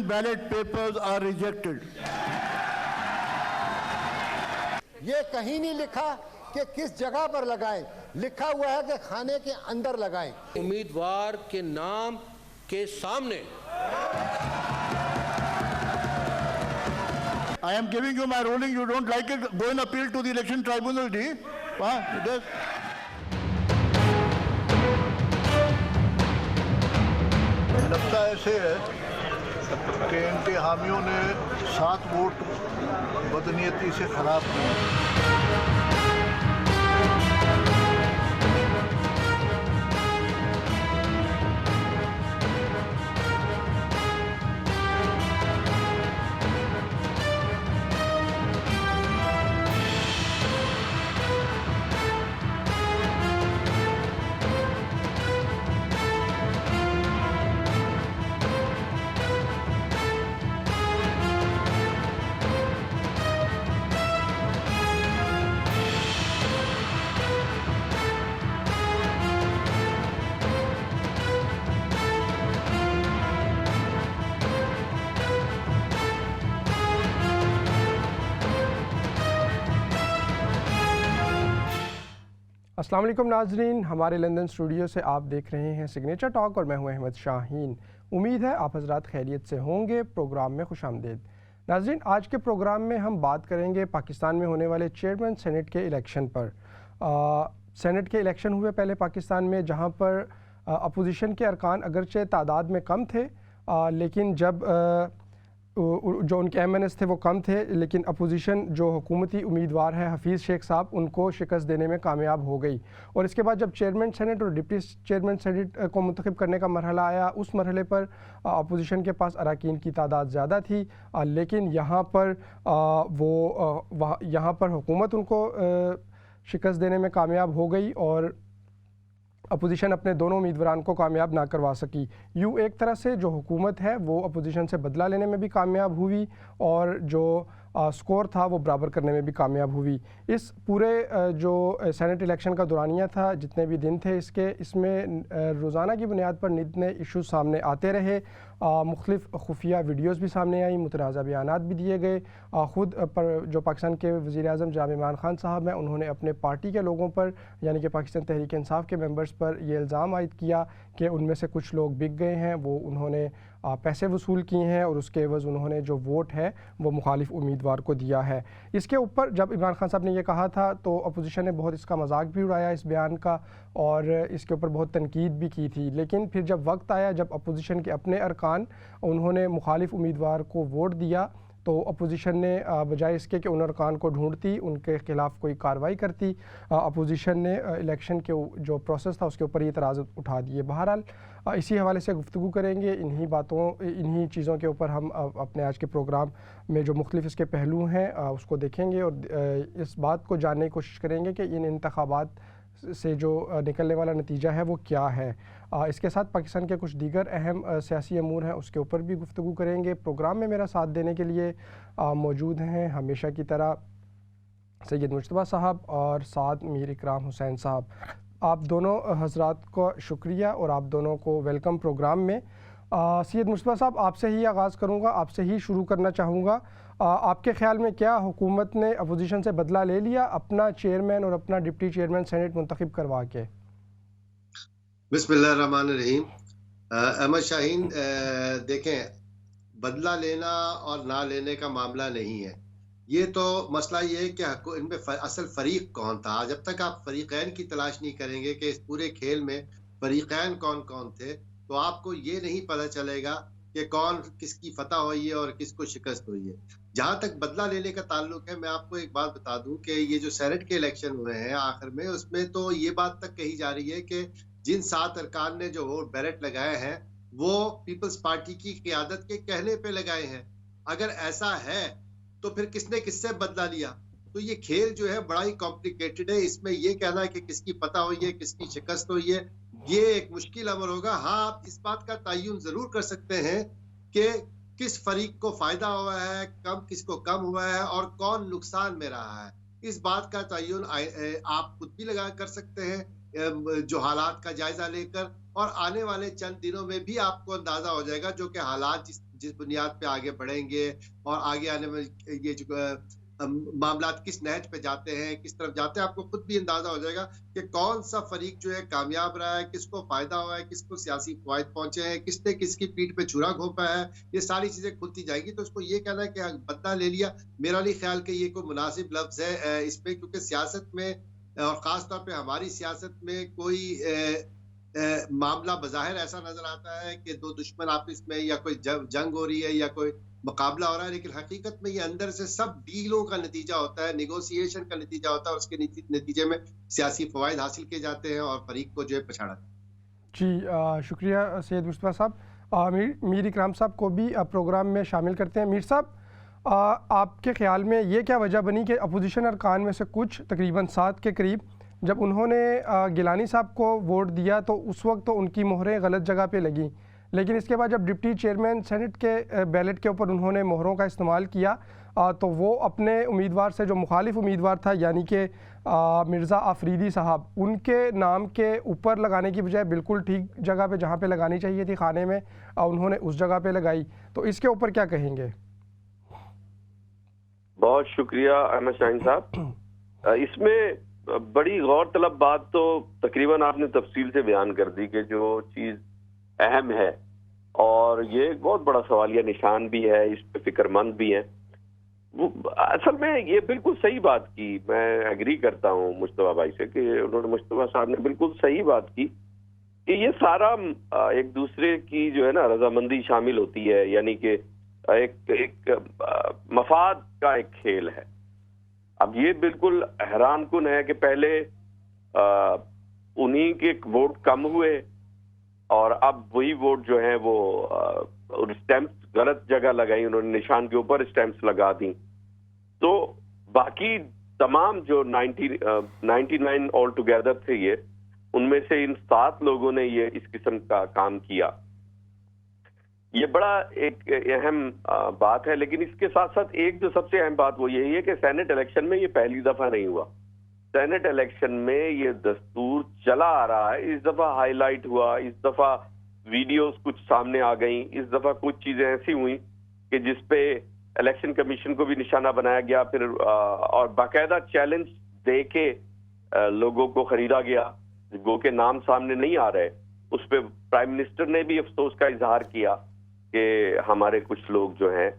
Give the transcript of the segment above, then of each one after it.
Absent ballot papers are rejected. ये कहीं नहीं लिखा कि किस जगह पर लगाएं, लिखा हुआ है कि खाने के अंदर लगाएं। उम्मीदवार के नाम के सामने I am giving you my ruling. You don't like it? Go and appeal to the election tribunal, D. It is. लगता ऐसे है कि इनके हामियों ने 7 वोट बदनीयती से खराब किए। अस्सलाम वालेकुम नाजरीन, हमारे लंदन स्टूडियो से आप देख रहे हैं सिग्नेचर टॉक और मैं हूं अहमद शाहीन। उम्मीद है आप हजरात खैरियत से होंगे। प्रोग्राम में खुशामदीद। नाजरीन, आज के प्रोग्राम में हम बात करेंगे पाकिस्तान में होने वाले चेयरमैन सेनेट के इलेक्शन पर। सेनेट के इलेक्शन हुए पहले पाकिस्तान में, जहां पर अपोजिशन के अरकान अगरचे तादाद में कम थे, लेकिन जब जो उनके MNS थे वो कम थे, लेकिन अपोजिशन जो हुकूमती उम्मीदवार है हफीज़ शेख साहब, उनको शिकस्त देने में कामयाब हो गई। और इसके बाद जब चेयरमैन सेनेट और डिप्टी चेयरमैन सेनेट को मुंतखब करने का मरहला आया, उस मरहले पर अपोजिशन के पास अरकान की तादाद ज़्यादा थी, लेकिन यहाँ पर यहाँ पर हुकूमत उनको शिकस्त देने में कामयाब हो गई और अपोजिशन अपने दोनों उम्मीदवारान को कामयाब ना करवा सकी। यूँ एक तरह से जो हुकूमत है वो अपोजिशन से बदला लेने में भी कामयाब हुई और जो स्कोर था वो बराबर करने में भी कामयाब हुई। इस पूरे जो सेनेट इलेक्शन का दौरानिया था, जितने भी दिन थे इसमें रोज़ाना की बुनियाद पर नित नए इशूज़ सामने आते रहे। मुख्तलिफ खुफिया वीडियोज़ भी सामने आई, मुतनाज़ा बयानात भी दिए गए। ख़ुद पर जो पाकिस्तान के वज़ीर-ए-आज़म जनाब इमरान खान साहब हैं, उन्होंने अपने पार्टी के लोगों पर यानी कि पाकिस्तान तहरीक इंसाफ के मेंबर्स पर ये इल्ज़ाम आयद किया कि उनमें से कुछ लोग बिक गए हैं, वो उन्होंने पैसे वसूल किए हैं और उसके एवज़ उन्होंने जो वोट है वो मुखालिफ उम्मीदवार को दिया है। इसके ऊपर जब इमरान खान साहब ने ये कहा था तो अपोजिशन ने बहुत इसका मजाक भी उड़ाया इस बयान का और इसके ऊपर बहुत तनकीद भी की थी। लेकिन फिर जब वक्त आया, जब अपोजिशन के अपने अरकान उन्होंने मुखालिफ उम्मीदवार को वोट दिया, तो अपोजिशन ने बजाय इसके कि उन अरकान को ढूंढती, उनके ख़िलाफ़ कोई कार्रवाई करती, अपोजिशन ने इलेक्शन के जो प्रोसेस था उसके ऊपर ये तराज़ उठा दिए। बहरहाल इसी हवाले से गुफ्तगू करेंगे, इन्हीं चीज़ों के ऊपर हम अपने आज के प्रोग्राम में जो मुख्तलिफ इसके पहलू हैं उसको देखेंगे और इस बात को जानने की कोशिश करेंगे कि इन इंतखाबात से जो निकलने वाला नतीजा है वो क्या है। इसके साथ पाकिस्तान के कुछ दीगर अहम सियासी अमूर हैं, उसके ऊपर भी गुफ्तगू करेंगे। प्रोग्राम में मेरा साथ देने के लिए मौजूद हैं हमेशा की तरह सैयद मुश्तबा साहब और साथ मीर इकराम हुसैन साहब। आप दोनों हजरात का शुक्रिया और आप दोनों को वेलकम प्रोग्राम में। सैयद मुश्तबा साहब, आपसे ही आगाज़ करूँगा, आपसे ही शुरू करना चाहूँगा। आपके ख़्याल में क्या हुकूमत ने अपोजिशन से बदला ले लिया अपना चेयरमैन और अपना डिप्टी चेयरमैन सेनेट मुंतखब करवा के? बिस्मिल्लाहिर्रहमानिर्रहीम। अहमद शाहीन, देखें, बदला लेना और ना लेने का मामला नहीं है। ये तो मसला ये है कि इनमें असल फरीक कौन था। जब तक आप फरीकैन की तलाश नहीं करेंगे कि इस पूरे खेल में फरीकैन कौन कौन थे, तो आपको ये नहीं पता चलेगा कि कौन किसकी फतह हुई है और किसको शिकस्त हुई है। जहां तक बदला लेने का ताल्लुक है, मैं आपको एक बात बता दूं कि ये जो सेनेट के इलेक्शन हुए हैं आखिर में, उसमें तो ये बात तक कही जा रही है कि जिन 7 अरकान ने जो वोट बैलेट लगाए हैं वो पीपल्स पार्टी की क़ियादत के कहने पे लगाए हैं। अगर ऐसा है तो फिर किसने किससे बदला लिया? तो ये खेल जो है बड़ा ही कॉम्प्लिकेटेड है। इसमें ये कहना है कि किसकी फतह हुई है, किसकी शिकस्त हुई है, ये एक मुश्किल अमर होगा। हाँ, आप इस बात का तयन जरूर कर सकते हैं कि किस फरीक को फायदा हुआ है, किसको कम हुआ है और कौन नुकसान में रहा है। इस बात का तयन आप खुद भी लगा कर सकते हैं जो हालात का जायजा लेकर, और आने वाले चंद दिनों में भी आपको अंदाजा हो जाएगा जो कि हालात जिस बुनियाद पे आगे बढ़ेंगे और आगे आने में ये जो मामलात किस नहज पे जाते हैं, किस तरफ जाते हैं, आपको खुद भी अंदाजा हो जाएगा कि कौन सा फरीक जो है कामयाब रहा है, किसको फायदा हुआ है, किसको सियासी फवायद पहुंचे हैं, किसने किसकी पीठ पे छुरा घोंपा है, ये सारी चीजें खुलती जाएगी। तो उसको ये कहना है कि बदला ले लिया, मेरा नहीं ख्याल कि ये कोई मुनासिब लफ्ज है इसमें, क्योंकि सियासत में और खास तौर पे हमारी सियासत में कोई मामला बज़ाहिर ऐसा नजर आता है कि दो दुश्मन आपस में या कोई जंग हो रही है या कोई मुकाबला हो रहा है, लेकिन हकीकत में ये अंदर से सब डीलों का नतीजा होता है, नेगोशिएशन का नतीजा होता है और उसके नतीजे में सियासी फवायद हासिल किए जाते हैं और फरीक को जो है पछाड़ा। जी शुक्रिया सैयद मुस्तफ़ा साहब। मीर इकराम साहब को भी प्रोग्राम में शामिल करते हैं। मीर साहब, आपके ख्याल में ये क्या वजह बनी कि अपोजिशन अरकान में से कुछ तकरीबन 7 के करीब जब उन्होंने गिलानी साहब को वोट दिया तो उस वक्त तो उनकी मोहरें गलत जगह पे लगी, लेकिन इसके बाद जब डिप्टी चेयरमैन सेनेट के बैलेट के ऊपर उन्होंने मोहरों का इस्तेमाल किया तो वो अपने उम्मीदवार से जो मुखालिफ उम्मीदवार था यानी कि मिर्ज़ा आफरीदी साहब, उनके नाम के ऊपर लगाने की बजाय बिल्कुल ठीक जगह पे जहाँ पे लगानी चाहिए थी खाने में उन्होंने उस जगह पे लगाई। तो इसके ऊपर क्या कहेंगे? बहुत शुक्रिया अहमद शाहीन साहब। इसमें बड़ी गौर तलब बात तो तकरीबन आपने तफसील से बयान कर दी कि जो चीज़ अहम है और ये एक बहुत बड़ा सवालिया निशान भी है, इस पे फिक्रमंद भी है। असल में ये बिल्कुल सही बात की, मैं एग्री करता हूँ मुस्तफा भाई से कि उन्होंने मुस्तफा साहब ने बिल्कुल सही बात की कि ये सारा एक दूसरे की जो है ना रजामंदी शामिल होती है, यानी कि एक मफाद का एक खेल है। अब ये बिल्कुल हैरान कुन है कि पहले उन्हीं के वोट कम हुए और अब वही वोट जो है वो स्टैंप्स गलत जगह लगाई, उन्होंने निशान के ऊपर स्टैंप्स लगा दी। तो बाकी तमाम जो 99 ऑल टुगेदर थे ये, उनमें से इन 7 लोगों ने ये इस किस्म का काम किया। ये बड़ा एक अहम बात है, लेकिन इसके साथ साथ एक जो सबसे अहम बात वो यही है कि सेनेट इलेक्शन में ये पहली दफा नहीं हुआ। सेनेट इलेक्शन में ये दस्तूर चला आ रहा है, इस दफा हाईलाइट हुआ, इस दफा वीडियोस कुछ सामने आ गई, इस दफा कुछ चीजें ऐसी हुई कि जिसपे इलेक्शन कमीशन को भी निशाना बनाया गया, फिर और बाकायदा चैलेंज दे के लोगों को खरीदा गया, गो के नाम सामने नहीं आ रहे। उस पर प्राइम मिनिस्टर ने भी अफसोस का इजहार किया कि हमारे कुछ लोग जो हैं,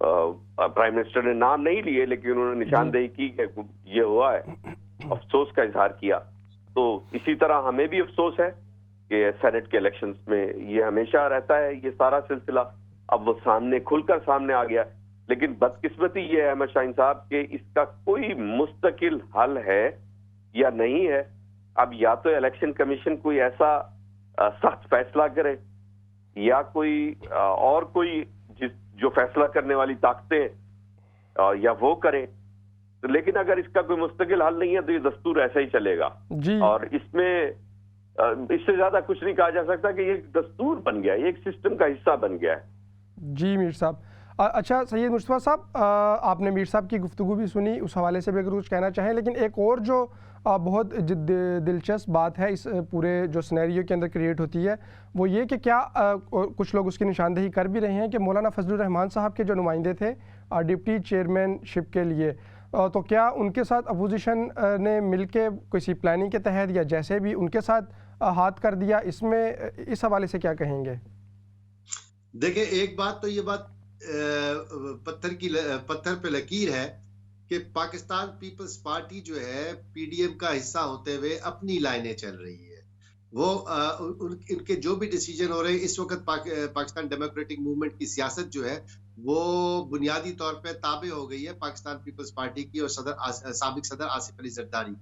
प्राइम मिनिस्टर ने नाम नहीं लिए लेकिन उन्होंने निशानदेही की कि ये हुआ है, अफसोस का इजहार किया। तो इसी तरह हमें भी अफसोस है कि सेनेट के इलेक्शंस में ये हमेशा रहता है, ये सारा सिलसिला अब वो सामने खुलकर सामने आ गया। लेकिन बदकिस्मती ये है अहमद शाहीन साहब कि इसका कोई मुस्तकिल हल है या नहीं है। अब या तो इलेक्शन कमीशन कोई ऐसा सख्त फैसला करे या कोई और कोई जो फैसला करने वाली ताकतें या वो करे, लेकिन अगर इसका कोई मुस्तकिल हल नहीं है तो ये दस्तूर ऐसा ही चलेगा जी। और इसमें इससे ज्यादा कुछ नहीं कहा जा सकता कि ये दस्तूर बन गया है, ये एक सिस्टम का हिस्सा बन गया है। जी मीर साहब। अच्छा सैयद मुस्तफा साहब, आपने मीर साहब की गुफ्तगू भी सुनी, उस हवाले से भी अगर कुछ कहना चाहें। लेकिन एक और जो बहुत दिलचस्प बात है इस पूरे जो सिनेरियो के अंदर क्रिएट होती है वो ये कि क्या कुछ लोग उसकी निशानदेही कर भी रहे हैं कि मौलाना फजलुर रहमान साहब के जो नुमाइंदे थे डिप्टी चेयरमैनशिप के लिए, तो क्या उनके साथ अपोजिशन ने मिलके किसी प्लानिंग के तहत या जैसे भी उनके साथ हाथ कर दिया, इसमें इस हवाले से क्या कहेंगे? देखिए, एक बात तो ये बात पत्थर पे लकीर है कि पाकिस्तान पीपल्स पार्टी जो है पीडीएम का हिस्सा होते हुए अपनी लाइनें चल रही है। वो इनके जो भी डिसीजन हो रहे हैं इस वक्त पाकिस्तान डेमोक्रेटिक मूवमेंट की सियासत जो है वो बुनियादी तौर पे ताबे हो गई है पाकिस्तान पीपल्स पार्टी की और साबिक सदर आसिफ अली जरदारी।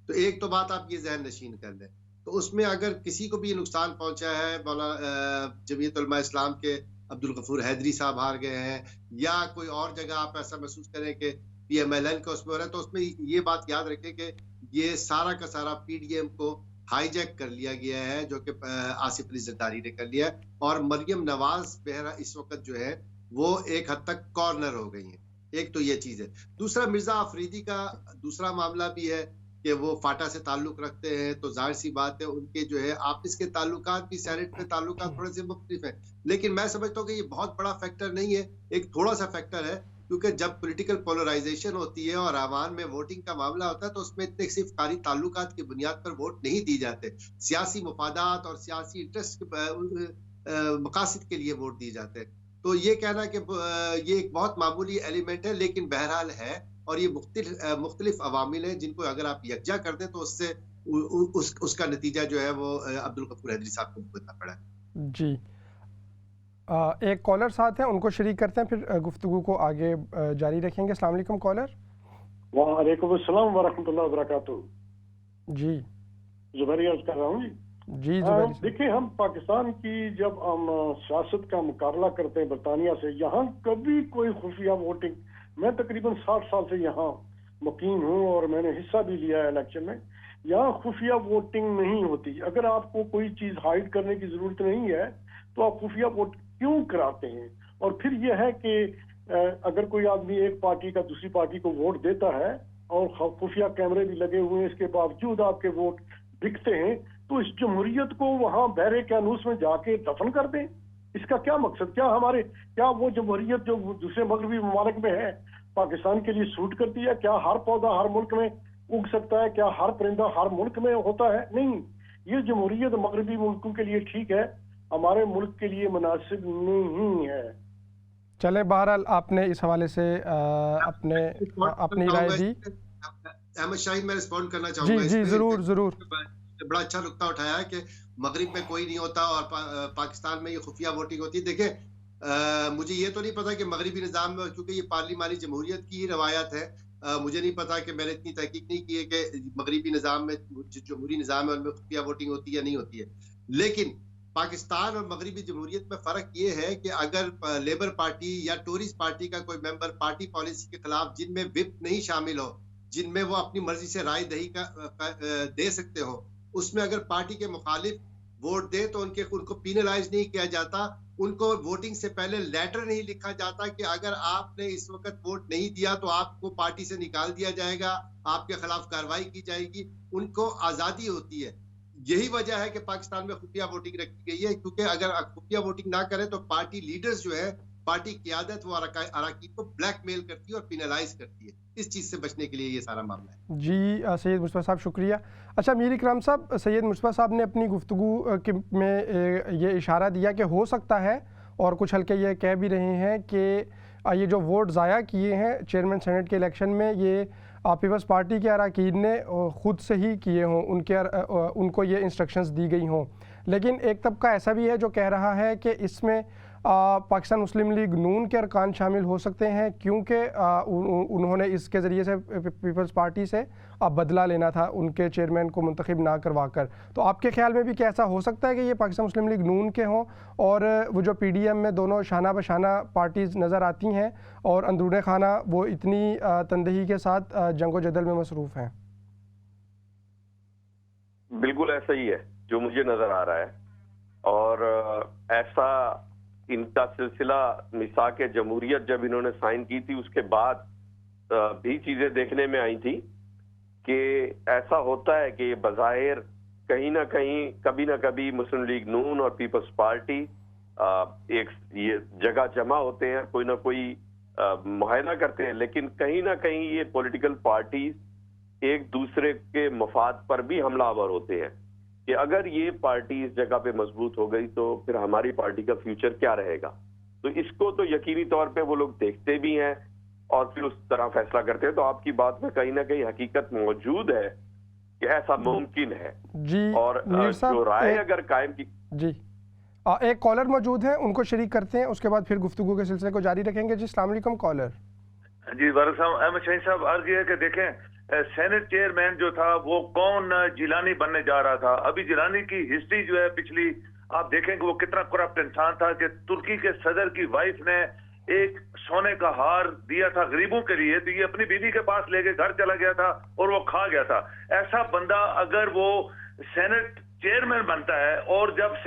तो एक तो बात आप ये जहन नशीन कर लें, तो उसमें अगर किसी को भी नुकसान पहुंचा है, मौलाना जमीयत उलमा इस्लाम के अब्दुल गफूर हैदरी साहब हार गए हैं या कोई और जगह आप ऐसा महसूस करें कि पीएमएलएन का उसमें हो रहा है, तो उसमें ये बात याद रखें कि ये सारा का सारा पीडीएम को हाईजैक कर लिया गया है, जो कि आसिफ अली जरदारी ने कर लिया है। और मरियम नवाज बेहरा इस वक्त जो है वो एक हद तक कॉर्नर हो गई है। एक तो ये चीज है। दूसरा, मिर्जा आफरीदी का दूसरा मामला भी है कि वो फाटा से ताल्लुक रखते हैं, तो जाहिर सी बात है उनके जो है आपस के ताल्लुकात भी सेनेट में ताल्लुकात थोड़े से मुख्तलिफ है। लेकिन मैं समझता हूँ कि ये बहुत बड़ा फैक्टर नहीं है, एक थोड़ा सा फैक्टर है, क्योंकि जब पॉलिटिकल पोलराइजेशन होती है और आवाम में वोटिंग का मामला होता है तो उसमें इतने सिर्फ कारी ताल्लुकात की बुनियाद पर वोट नहीं दी जाते, सियासी मुफादात और सियासी इंटरेस्ट मकासद के लिए वोट दिए जाते हैं। तो ये कहना कि ये एक बहुत मामूली एलिमेंट है, लेकिन बहरहाल है, और ये मुख्तलिफ अवामिल हैं जिनको अगर आप यकजा कर दें तो उससे उसका नतीजा जो है वो अब्दुल गफूर हैदरी साहब को भुगतना पड़ा है। जी, एक कॉलर साथ हैं, उनको शरीक करते हैं, फिर गुफ्तगू को आगे जारी रखेंगे। अस्सलाम वालेकुम कॉलर। वालेकुम अस्सलाम वरहमतुल्लाहि वबरकातुहू। जी जुबैर अर्ज कर रहा हूँ जी। देखिए, हम पाकिस्तान की जब हम सियासत का मुकाबला करते हैं बरतानिया से, यहाँ कभी कोई खुफिया वोटिंग, मैं तकरीबन 60 साल से यहाँ मुकीम हूँ और मैंने हिस्सा भी लिया है इलेक्शन में, यहाँ खुफिया वोटिंग नहीं होती। अगर आपको कोई चीज हाइड करने की जरूरत नहीं है तो आप खुफिया वोट क्यों कराते हैं? और फिर यह है कि अगर कोई आदमी एक पार्टी का दूसरी पार्टी को वोट देता है और खुफिया कैमरे भी लगे हुए हैं, इसके बावजूद आपके वोट दिखते हैं, तो इस जमहूरियत को वहां बहरे कानूस में जाके दफन कर दें। इसका क्या मकसद? क्या वो जमहूरियत जो दूसरे मगरबी ममालिक में है पाकिस्तान के लिए सूट करती है? क्या हर पौधा हर मुल्क में उग सकता है? क्या हर परिंदा हर मुल्क में होता है? नहीं, ये जमहूरियत मगरबी मुल्कों के लिए ठीक है, हमारे मुल्क के लिए मुनासिब नहीं है। चले, बहरहाल आपने इस हवाले से अपनी राय दी। अहमद शाहीन, मैं रिस्पॉन्ड करना चाहूंगा। जी जरूर। बड़ा अच्छा नुक्ता उठाया है कि मगरिब में कोई नहीं होता और पाकिस्तान में ये खुफिया वोटिंग होती है। देखिए, मुझे ये तो नहीं पता कि मगरिबी निज़ाम में, क्योंकि ये पार्लिमानी जमहूरियत की ही रवायत है, मुझे नहीं पता कि मैंने इतनी तहकीक नहीं की है कि मगरिबी निज़ाम में जो जमहूरी निज़ाम है उनमें खुफिया वोटिंग होती है या नहीं होती है। लेकिन पाकिस्तान और मगरिबी जमहूरियत में फ़र्क ये है कि अगर लेबर पार्टी या टोरीज पार्टी का कोई मेंबर पार्टी पॉलिसी के खिलाफ, जिनमें विप नहीं शामिल हो, जिनमें वो अपनी मर्जी से राय दही दे सकते हो, उसमें अगर पार्टी के मुखालिफ वोट दे तो उनको पीनलाइज नहीं किया जाता, उनको वोटिंग से पहले लेटर नहीं लिखा जाता कि अगर आपने इस वक्त वोट नहीं दिया तो आपको पार्टी से निकाल दिया जाएगा, आपके खिलाफ कार्रवाई की जाएगी, उनको आज़ादी होती है। यही वजह है कि पाकिस्तान में खुफिया वोटिंग रखी गई है, क्योंकि अगर खुफिया वोटिंग ना करें तो पार्टी लीडर्स जो है, पार्टी क़यादत, वो अरकान को ब्लैकमेल करती है और पिनलाइज करती है। इस चीज़ से बचने के लिए ये सारा मामला है। जी सैयद मुस्तफ़ा साहब, शुक्रिया। अच्छा मीर इकराम साहब, सैयद मुस्तफ़ा साहब ने अपनी गुफ्तगू में ये इशारा दिया कि हो सकता है, और कुछ हल्के ये कह भी रहे हैं कि ये जो वोट ज़ाया किए हैं चेयरमैन सेनेट के इलेक्शन में, ये पीपल्स पार्टी के अरकान ने ख़ुद से ही किए हों, उनको ये इंस्ट्रक्शंस दी गई हों। लेकिन एक तबका ऐसा भी है जो कह रहा है कि इसमें पाकिस्तान मुस्लिम लीग नून के अरकान शामिल हो सकते हैं, क्योंकि उन्होंने इसके ज़रिए से पीपल्स पार्टी से बदला लेना था उनके चेयरमैन को मुंतखब ना करवा कर। तो आपके ख्याल में भी क्या ऐसा हो सकता है कि ये पाकिस्तान मुस्लिम लीग नून के हों और वो जो PDM में दोनों शाना बशाना पार्टीज़ नज़र आती हैं और अंदरूने खाना वो इतनी तंदही के साथ जंगो जदल में मसरूफ़ हैं? बिल्कुल ऐसा ही है जो मुझे नज़र आ रहा है, और ऐसा इनका सिलसिला मिसाक जमहूरियत जब इन्होंने साइन की थी उसके बाद भी चीजें देखने में आई थी कि ऐसा होता है कि बज़ाहिर कहीं ना कहीं कभी ना कभी मुस्लिम लीग नून और पीपल्स पार्टी एक ये जगह जमा होते हैं, कोई ना कोई मुआहदा करते हैं, लेकिन कहीं ना कहीं ये पॉलिटिकल पार्टीज एक दूसरे के मफाद पर भी हमलावर होते हैं कि अगर ये पार्टी इस जगह पे मजबूत हो गई तो फिर हमारी पार्टी का फ्यूचर क्या रहेगा। तो इसको तो यकीनी तौर पे वो लोग देखते भी हैं और फिर उस तरह फैसला करते हैं। तो आपकी बात में कहीं ना कहीं हकीकत मौजूद है कि ऐसा मुमकिन है जी। और जो राय अगर कायम की जी, एक कॉलर मौजूद है, उनको शरीक करते हैं, उसके बाद फिर गुफ्तगू के सिलसिले को जारी रखेंगे। जी अस्सलाम वालेकुम कॉलर। जी अहमद शाहीन साहब, अर्ज ये है कि देखें सेनेट चेयरमैन जो था वो कौन जिलानी बनने जा रहा था। अभी जिलानी की हिस्ट्री जो है पिछली, आप देखें कि वो कितना करप्ट इंसान था कि तुर्की के सदर की वाइफ ने एक सोने का हार दिया था गरीबों के लिए, तो ये अपनी बीवी के पास लेके घर चला गया था और वो खा गया था। ऐसा बंदा अगर वो सेनेट चेयरमैन बनता है और जब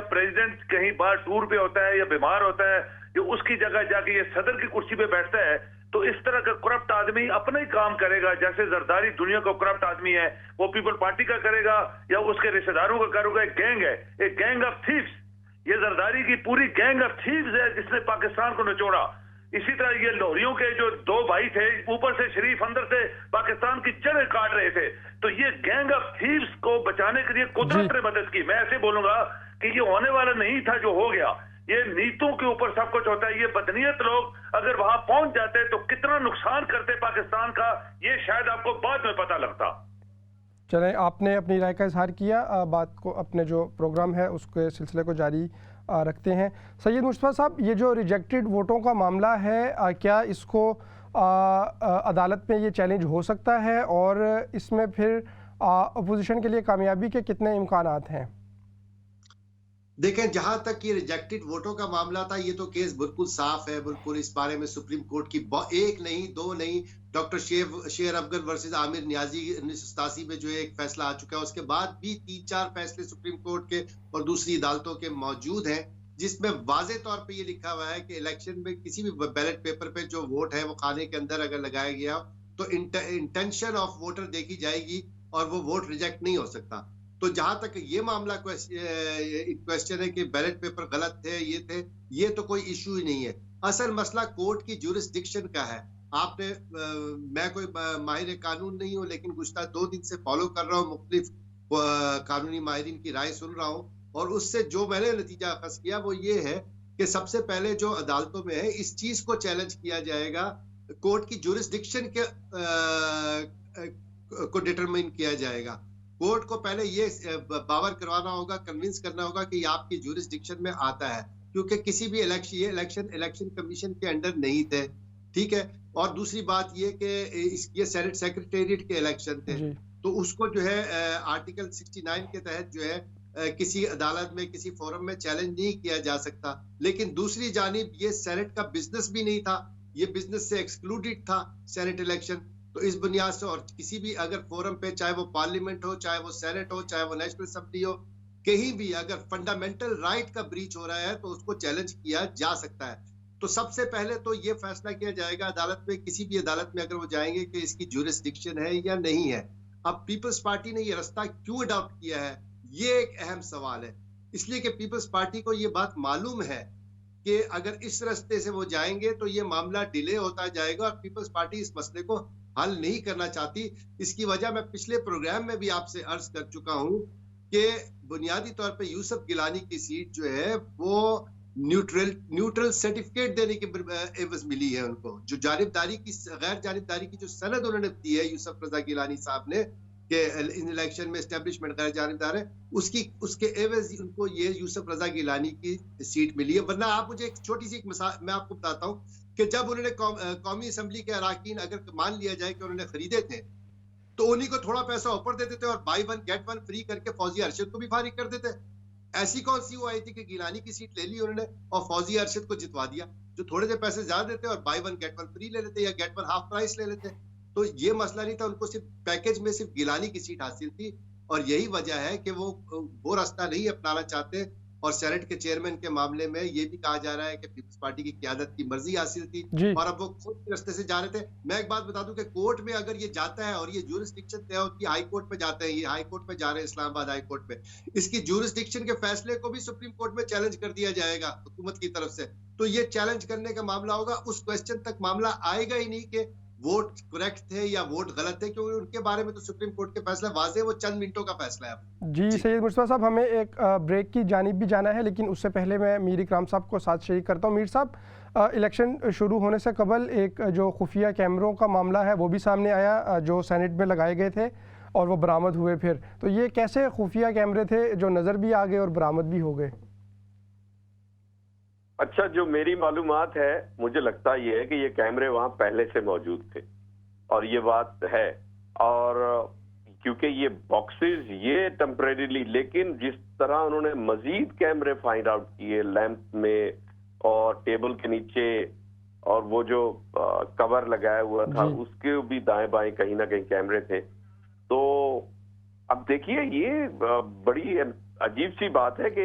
प्रेसिडेंट कहीं बाहर टूर पे होता है या बीमार होता है, कि उसकी जगह जाके ये सदर की कुर्सी पे बैठता है, तो इस तरह का करप्ट आदमी अपना ही काम करेगा। जैसे जरदारी दुनिया का करप्ट आदमी है, वो पीपल पार्टी का करेगा या उसके रिश्तेदारों का करेगा। एक गैंग है, एक गैंग ऑफ थीव्स। ये जरदारी की पूरी गैंग ऑफ थीव्स है जिसने पाकिस्तान को निचोड़ा। इसी तरह ये लोहरियों के जो 2 भाई थे, ऊपर से शरीफ अंदर से पाकिस्तान की जड़ें काट रहे थे। तो ये गैंग ऑफ थीव्स को बचाने के लिए कुदरत ने मदद की। मैं ऐसे बोलूंगा कि ये होने वाला नहीं था जो हो गया। ये नीतों के ऊपर सब कुछ होता है। ये बदनीयत लोग अगर वहां पहुंच जाते तो कितना नुकसान करते पाकिस्तान का, ये शायद आपको बाद में पता लगता। चलें, आपने अपनी राय का इजहार किया। बात को, अपने जो प्रोग्राम है उसके सिलसिले को जारी रखते हैं। सैयद मुस्तफ़ा साहब, ये जो रिजेक्टेड वोटों का मामला है, क्या इसको अदालत में ये चैलेंज हो सकता है और इसमें फिर अपोजिशन के लिए कामयाबी के कितने इम्कानात हैं? देखें, जहां तक ये रिजेक्टेड वोटों का मामला था, ये तो केस बिल्कुल साफ है। बिल्कुल इस बारे में सुप्रीम कोर्ट की 1 नहीं 2 नहीं, डॉक्टर शेर अफगन वर्सेस आमिर नियाजी 1987 में जो है एक फैसला आ चुका है। उसके बाद भी 3-4 फैसले सुप्रीम कोर्ट के और दूसरी अदालतों के मौजूद हैं, जिसमें वाजे तौर पे ये लिखा हुआ है कि इलेक्शन में किसी भी बैलेट पेपर पे जो वोट है वो खाने के अंदर अगर लगाया गया तो इंटेंशन ऑफ वोटर देखी जाएगी और वो वोट रिजेक्ट नहीं हो सकता। तो जहां तक ये मामला क्वेश्चन है कि बैलेट पेपर गलत थे, ये तो कोई इशू ही नहीं है। असल मसला कोर्ट की ज्यूरिसडिक्शन का है। आपने मैं कोई माहिर कानून नहीं हूं, लेकिन गुज़श्ता 2 दिन से फॉलो कर रहा हूँ, मुख्तलिफ कानूनी माहिरीन की राय सुन रहा हूँ, और उससे जो मैंने नतीजा अखज़ किया वो ये है कि सबसे पहले जो अदालतों में है इस चीज को चैलेंज किया जाएगा, कोर्ट की ज्यूरिसडिक्शन के को डिटरमाइन किया जाएगा। कोर्ट को पहले ये बावर करवाना होगा, कन्विंस करना होगा कि ये आपकी ज्यूरिसडिक्शन में आता है, क्योंकि किसी भी इलेक्शन कमीशन के अंडर नहीं थे, ठीक है। और दूसरी बात ये कि ये सेनेट सेक्रेटेरिएट के इलेक्शन थे, तो उसको जो है आर्टिकल 69 के तहत जो है किसी अदालत में किसी फोरम में चैलेंज नहीं किया जा सकता। लेकिन दूसरी जानिब ये सेनेट का बिजनेस भी नहीं था, ये बिजनेस से एक्सक्लूडेड था सेनेट इलेक्शन। तो इस बुनियाद से और किसी भी अगर फोरम पे, चाहे वो पार्लियामेंट हो, चाहे वो सेनेट हो, चाहे वो नेशनल असेंबली हो, कहीं भी अगर फंडामेंटल राइट का ब्रीच हो रहा है तो उसको चैलेंज किया जा सकता है। तो सबसे पहले तो ये फैसला किया जाएगा अदालत में, किसी भी अदालत में अगर वो जाएंगे कि इसकी ज्यूरिसडिक्शन है या नहीं है। अब पीपल्स पार्टी ने ये रास्ता क्यों अडॉप्ट किया है, ये एक अहम सवाल है। इसलिए कि पीपल्स पार्टी को ये बात मालूम है कि अगर इस रास्ते से वो जाएंगे तो ये मामला डिले होता जाएगा और पीपल्स पार्टी इस मसले को हल नहीं करना चाहती। इसकी वजह मैं पिछले प्रोग्राम में भी आपसे अर्ज कर चुका हूं कि बुनियादी तौर पे यूसुफ गिलानी की सीट जो है वो न्यूट्रल सर्टिफिकेट देने की एवज मिली है उनको। जो जानिबदारी की, गैर जानिबदारी की जो सनद उन्होंने दी है यूसुफ रजा गिलानी साहब ने कि इन इलेक्शन में एस्टेब्लिशमेंट गैर जानिबदार है, उसके एवज उनको ये यूसुफ रजा गिलानी की सीट मिली है। वरना आप मुझे एक छोटी सी मिसाल मैं आपको बताता हूँ कि जब उन्होंने कौमी असम्बली के अराकीन अगर मान लिया जाए कि उन्होंने खरीदे थे तो उन्हीं को थोड़ा पैसा ऊपर देते थे और बाई 1 गेट 1 फ्री करके फौजी अरशद को भी फारिग कर देते। ऐसी कौन सी वो आई थी कि गिलानी की सीट ले ली उन्होंने और फौजी अरशद को जितवा दिया, जो थोड़े से पैसे ज्यादा देते और बाई 1 गेट 1 फ्री ले लेते या गेट 1 हाफ प्राइस ले लेते। तो ये मसला नहीं था, उनको सिर्फ पैकेज में सिर्फ गिलानी की सीट हासिल थी और यही वजह है कि वो रास्ता नहीं अपनाना चाहते। और सेनेट के चेयरमैन के मामले में ये भी कहा जा रहा है कि पीपल्स पार्टी की क़यादत की मर्जी हासिल थी और अब वो खुद रास्ते से जा रहे थे। मैं एक बात बता दूं कि कोर्ट में अगर ये जाता है और ये ज्यूरिसडिक्शन तय होती है, हाई कोर्ट में जाते हैं, ये हाई कोर्ट में जा रहे हैं, इस्लामाबाद हाई कोर्ट में, इसकी ज्यूरिसडिक्शन के फैसले को भी सुप्रीम कोर्ट में चैलेंज कर दिया जाएगा हुकूमत की तरफ से। तो ये चैलेंज करने का मामला होगा, उस क्वेश्चन तक मामला आएगा ही नहीं कि वोट करेक्ट थे या वोट गलत थे, क्योंकि उनके बारे में तो सुप्रीम कोर्ट के फैसला वाज़े, वो चंद मिनटों का फैसला है। जी सैयद मुस्तफ़ा साहब, हमें एक ब्रेक की जानिब भी जाना है, लेकिन उससे पहले मैं मीर इकराम साहब को साथ शरीक करता हूँ। मीर साहब, इलेक्शन शुरू होने से कबल एक जो खुफिया कैमरों का मामला है वो भी सामने आया, जो सेनेट में लगाए गए थे और वो बरामद हुए फिर। तो ये कैसे खुफिया कैमरे थे जो नज़र भी आ गए और बरामद भी हो गए? अच्छा, जो मेरी मालूमात है, मुझे लगता ये है कि ये कैमरे वहां पहले से मौजूद थे और ये बात है। और क्योंकि ये बॉक्सेस ये टेम्परेरीली, लेकिन जिस तरह उन्होंने मजीद कैमरे फाइंड आउट किए लैंप में और टेबल के नीचे और वो जो कवर लगाया हुआ था उसके भी दाएं बाएं कहीं ना कहीं कैमरे थे। तो अब देखिए, ये बड़ी अजीब सी बात है कि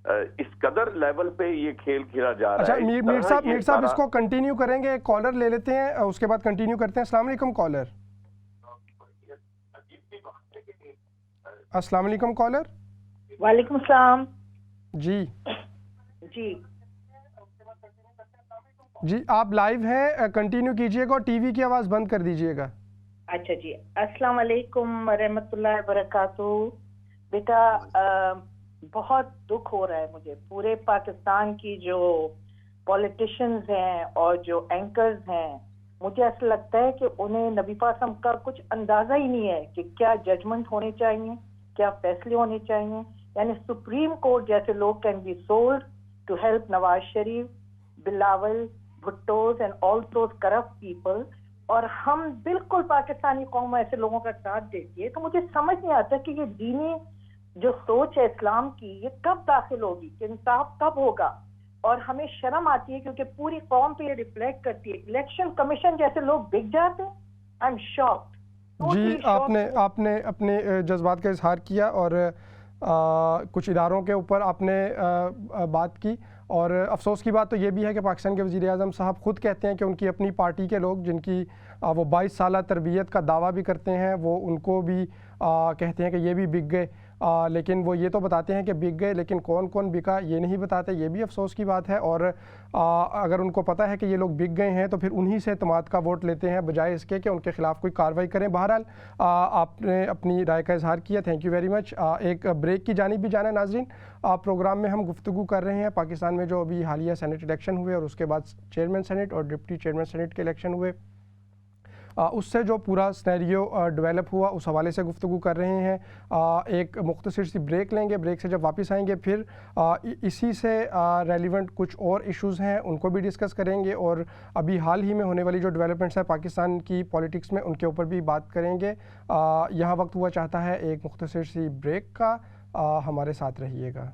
इस कदर लेवल पे ये खेल खेला जा रहा अच्छा, है। मीर साहब इसको कंटिन्यू करेंगे, कॉलर ले लेते हैं, उसके बाद कंटिन्यू करते हैं। अस्सलाम वालेकुम कॉलर। अस्सलाम वालेकुम कॉलर। वालेकुम सलाम। जी जी जी, आप लाइव हैं, कंटिन्यू कीजिएगा और टीवी की आवाज़ बंद कर दीजिएगा। अच्छा जी, अस्सलाम वालेकुम रहमतुल्लाहि वबरकातुहू। बेटा बहुत दुख हो रहा है मुझे, पूरे पाकिस्तान की जो पॉलिटिशियंस हैं और जो एंकर्स हैं, मुझे ऐसा लगता है कि उन्हें नबी पासम का कुछ अंदाजा ही नहीं है कि क्या जजमेंट होने चाहिए, क्या फैसले होने चाहिए। यानी सुप्रीम कोर्ट जैसे लोग can be sold to help Nawaz Sharif, Bilawal Bhuttos and all those corrupt people, और हम बिल्कुल पाकिस्तानी कौम ऐसे लोगों का साथ देती है। तो मुझे समझ नहीं आता कि ये दीनी जो सोच है इस्लाम की, ये कब दाखिल होगी, कि इंसाफ कब होगा। और हमें शर्म आती है क्योंकि पूरी कौम पे ये रिफ्लेक्ट करती है। इलेक्शन कमीशन जैसे लोग बिक जाते हैं। I am shocked. जी, आपने अपने जज्बात का इजहार किया और कुछ इदारों के ऊपर आपने बात की, और अफसोस की बात तो ये भी है कि पाकिस्तान के वज़ीर आज़म साहब खुद कहते हैं कि उनकी अपनी पार्टी के लोग, जिनकी वो 22 साल तरबियत का दावा भी करते हैं, वो उनको भी कहते हैं कि ये भी बिक गए। लेकिन वो ये तो बताते हैं कि बिक गए, लेकिन कौन कौन बिका ये नहीं बताते। ये भी अफसोस की बात है। और अगर उनको पता है कि ये लोग बिक गए हैं तो फिर उन्हीं से एतमाद का वोट लेते हैं, बजाय इसके कि उनके खिलाफ कोई कार्रवाई करें। बहरहाल आपने अपनी राय का इजहार किया, थैंक यू वेरी मच। एक ब्रेक की जानिब भी जाना है नाज़रीन। प्रोग्राम में हम गुफ्तगू कर रहे हैं पाकिस्तान में जो अभी हालिया सेनेट इलेक्शन हुए और उसके बाद चेयरमैन सेनेट और डिप्टी चेयरमैन सेनेट के इलेक्शन हुए, उससे जो पूरा स्नैरियो डेवलप हुआ उस हवाले से गुफ्तगू कर रहे हैं। एक मुख्तसर सी ब्रेक लेंगे, ब्रेक से जब वापस आएंगे फिर इसी से रेलिवेंट कुछ और इश्यूज़ हैं उनको भी डिस्कस करेंगे, और अभी हाल ही में होने वाली जो डेवलपमेंट्स है पाकिस्तान की पॉलिटिक्स में उनके ऊपर भी बात करेंगे। यहाँ वक्त हुआ चाहता है एक मुख्तसर सी ब्रेक का, हमारे साथ रहिएगा।